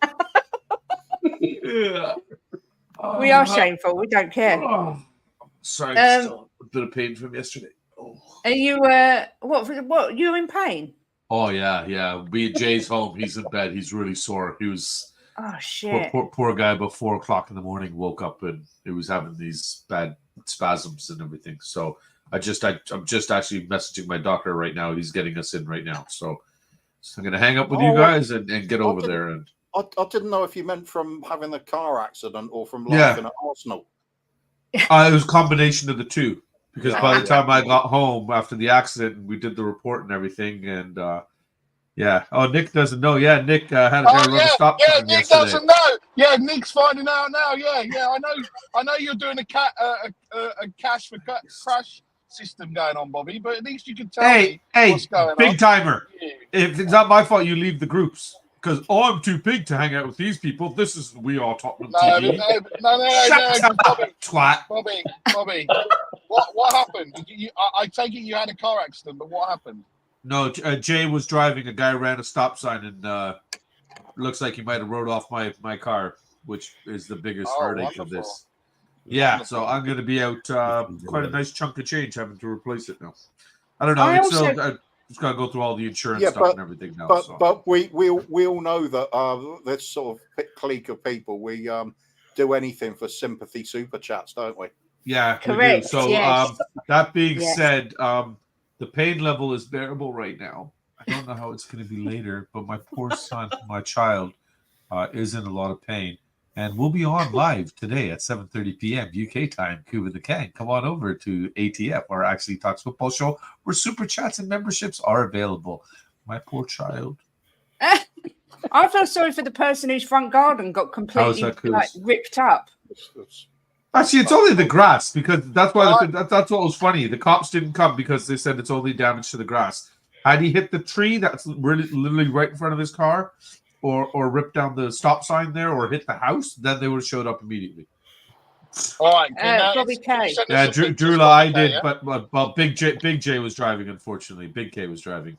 Yeah.
We are shameful. We don't care.
Sorry, still a bit of pain from yesterday. Oh.
Are you what? You're in pain?
Oh yeah. Jay's home. He's in bed. He's really sore. He was
shit.
Poor guy. About 4:00 in the morning, woke up and he was having these bad spasms and everything. So I'm just actually messaging my doctor right now. He's getting us in right now. So I'm gonna hang up with you guys and get over there. And
I didn't know if you meant from having a car accident or from laughing at Arsenal.
It was a combination of the two. Because by the time I got home after the accident and we did the report and everything, and Nick doesn't know. Yeah, Nick had to run a stop sign
Nick
yesterday.
doesn't know. Yeah, Nick's finding out now. Yeah. I know you're doing a cash for crash system going on, Bobby. But at least you can tell me what's going on.
Big timer. Yeah. If it's not my fault, you leave the groups. Because I'm too big to hang out with these people. This is We Are Tottenham TV.
No,
Shut up, twat.
Bobby. What happened? I take it you had a car accident, but what happened?
No, Jay was driving. A guy ran a stop sign and looks like he might have rode off my car, which is the biggest heartache of this. Yeah, so I'm going to be out quite a nice chunk of change having to replace it now. I don't know. It's got to go through all the insurance stuff and everything now.
But we all know that this sort of clique of people, we do anything for sympathy super chats, don't we?
Yeah,
correct.
We do. So that being said, the pain level is bearable right now. I don't know how it's going to be later, but my poor son, my child, is in a lot of pain. And we'll be on live today at 7:30 p.m. UK time, Cuba the Can. Come on over to ATF, or Actually Talks Football Show, where super chats and memberships are available. My poor child.
I feel sorry for the person whose front garden got completely ripped up.
Actually, it's only the grass, because that's why that's what was funny. The cops didn't come because they said it's only damage to the grass. Had he hit the tree that's literally right in front of his car, or ripped down the stop sign there, or hit the house, then they would have showed up immediately.
All right,
Bobby K.
Yeah, Drula, I did, but Big J was driving. Unfortunately, Big K was driving.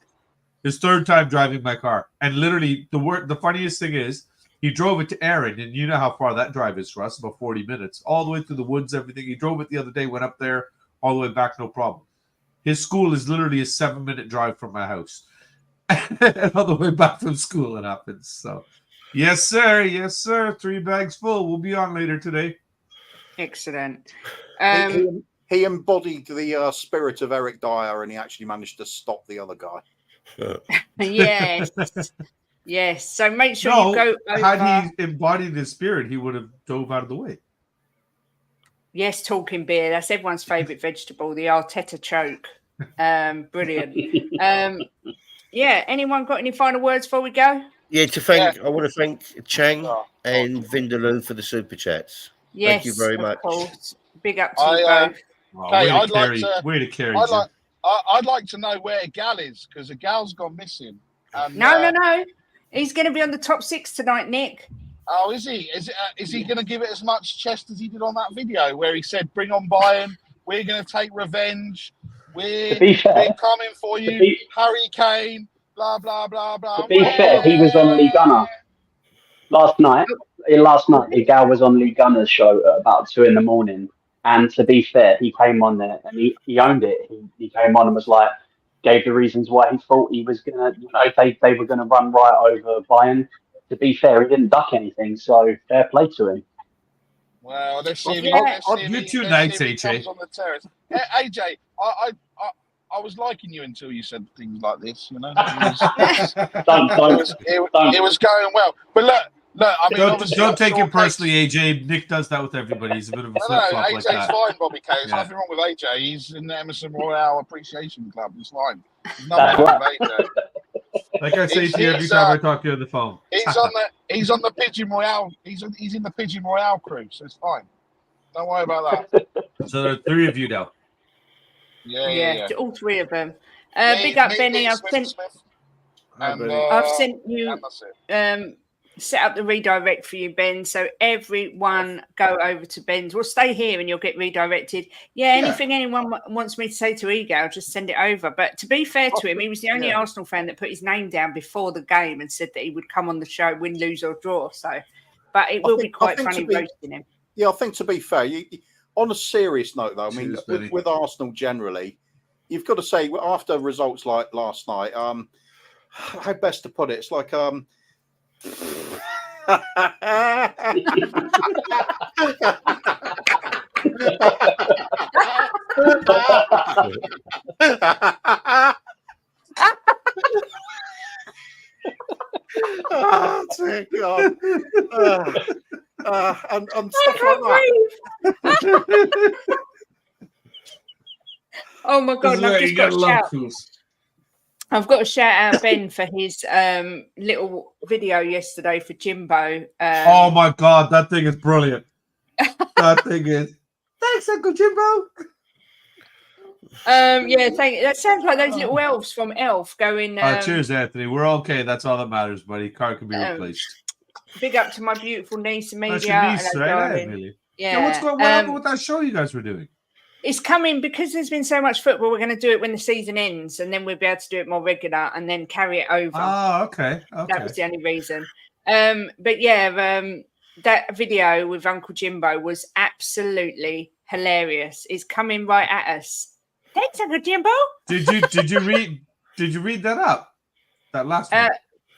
His third time driving my car, and literally the funniest thing is he drove it to Erin, and you know how far that drive is for us, about 40 minutes, all the way through the woods, everything. He drove it the other day, went up there, all the way back, no problem. His school is literally a 7-minute drive from my house. And all the way back from school it happens. So yes sir, 3 bags full. We'll be on later today.
Excellent.
He embodied the spirit of Eric Dier, and he actually managed to stop the other guy.
Yes. So make sure you go over.
Had he embodied his spirit, he would have dove out of the way.
Yes, talking beer. That's everyone's favourite vegetable, the Arteta choke. Brilliant. Anyone got any final words before we go?
Yeah, I want to thank Chang and Vindaloo for the super chats.
Yes,
thank you very much.
Course. Big up to you both.
Way to carry.
I'd like to know where Gal is, because the Gal's gone missing. And,
no. He's going to be on the top 6 tonight, Nick.
Oh, is he? Is he going to give it as much chest as he did on that video where he said, "Bring on Bayern, we're going to take revenge. We're coming for you, Harry Kane, blah, blah, blah, blah."
To be fair, he was on Lee Gunner last night. The Gal was on Lee Gunner's show at about 2 a.m. And to be fair, he came on there and he owned it. He came on and was like, gave the reasons why he thought he was going to, they were going to run right over Bayern. To be fair, he didn't duck anything, so fair play to him.
Well, let's see.
You're too nice, AJ.
On the terrace. AJ, I was liking you until you said things like this. You know, it was going well. But look. I mean,
don't take it personally, AJ. Nick does that with everybody. He's a bit of a flip flop like that.
AJ's fine, Bobby K. There's nothing wrong with AJ. He's in the Emerson Royale Appreciation Club. He's fine. There's nothing wrong with AJ.
Like I say to you every time I talk to you on the phone.
He's on the Pigeon Royale. He's in the Pigeon Royale crew, so it's fine. Don't worry about that.
So there are 3 of you now.
Yeah.
All 3 of them. Big up, Benny. I've sent you set up the redirect for you, Ben. So everyone go over to Ben's. We'll stay here and you'll get redirected. Anything anyone wants me to say to Ego, just send it over. But to be fair to him, he was the only Arsenal fan that put his name down before the game and said that he would come on the show, win, lose or draw. So, but it will be quite funny roasting him.
Yeah, I think to be fair, on a serious note though, I mean, with Arsenal generally, you've got to say after results like last night, how best to put it? It's like oh dear God. And stuff like that.
Oh my God! I've got to shout out Ben for his little video yesterday for Jimbo.
Oh my God, that thing is brilliant. That thing is. Thanks, Uncle Jimbo.
That sounds like those little elves from Elf going.
Cheers, Anthony. We're okay. That's all that matters, buddy. Car can be replaced.
Big up to my beautiful niece Amelia.
That's your niece, right? Really?
Yeah.
What's going on with that show you guys were doing?
It's coming because there's been so much football. We're going to do it when the season ends, and then we'll be able to do it more regular, and then carry it over.
Oh, okay.
That was the only reason. That video with Uncle Jimbo was absolutely hilarious. It's coming right at us. Thanks, Uncle Jimbo.
Did you read that up? That last one.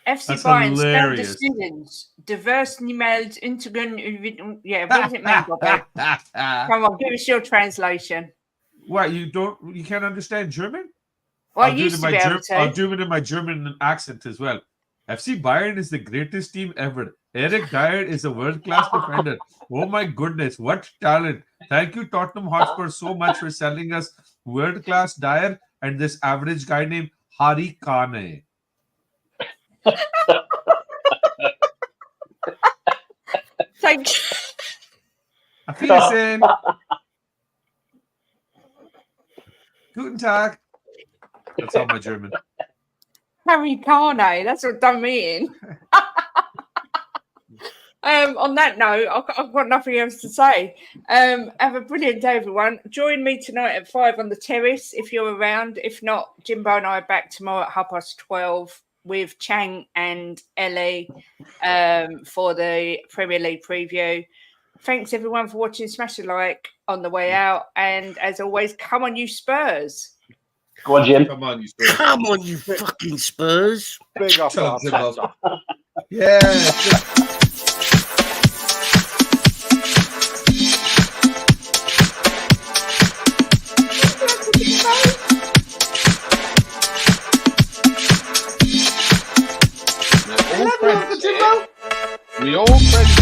FC Bayern spelled the students. Diverse niemals integren. Yeah, what does it mean, Bobby? Come on, give us your translation.
What, you can't understand German?
Well, I'll do
it in my German accent as well. FC Bayern is the greatest team ever. Eric Dier is a world-class defender. Oh my goodness, what talent. Thank you, Tottenham Hotspur, so much for selling us world-class Dier and this average guy named Hari Kane.
Thank you.
Auf Wiedersehen. Guten Tag. That's all my German.
Harry Kane, that's what done me in. On that note, I've got nothing else to say. Have a brilliant day, everyone. Join me tonight at 5 on the terrace if you're around. If not, Jimbo and I are back tomorrow at 12:30 with Chang and Ellie for the Premier League preview. Thanks, everyone, for watching. Smash a like on the way out. And as always, come on, you Spurs.
Go on, Jim.
Come on, you Spurs.
Come on, you fucking Spurs.
Big up, Arteta.
Yeah.
We all friends.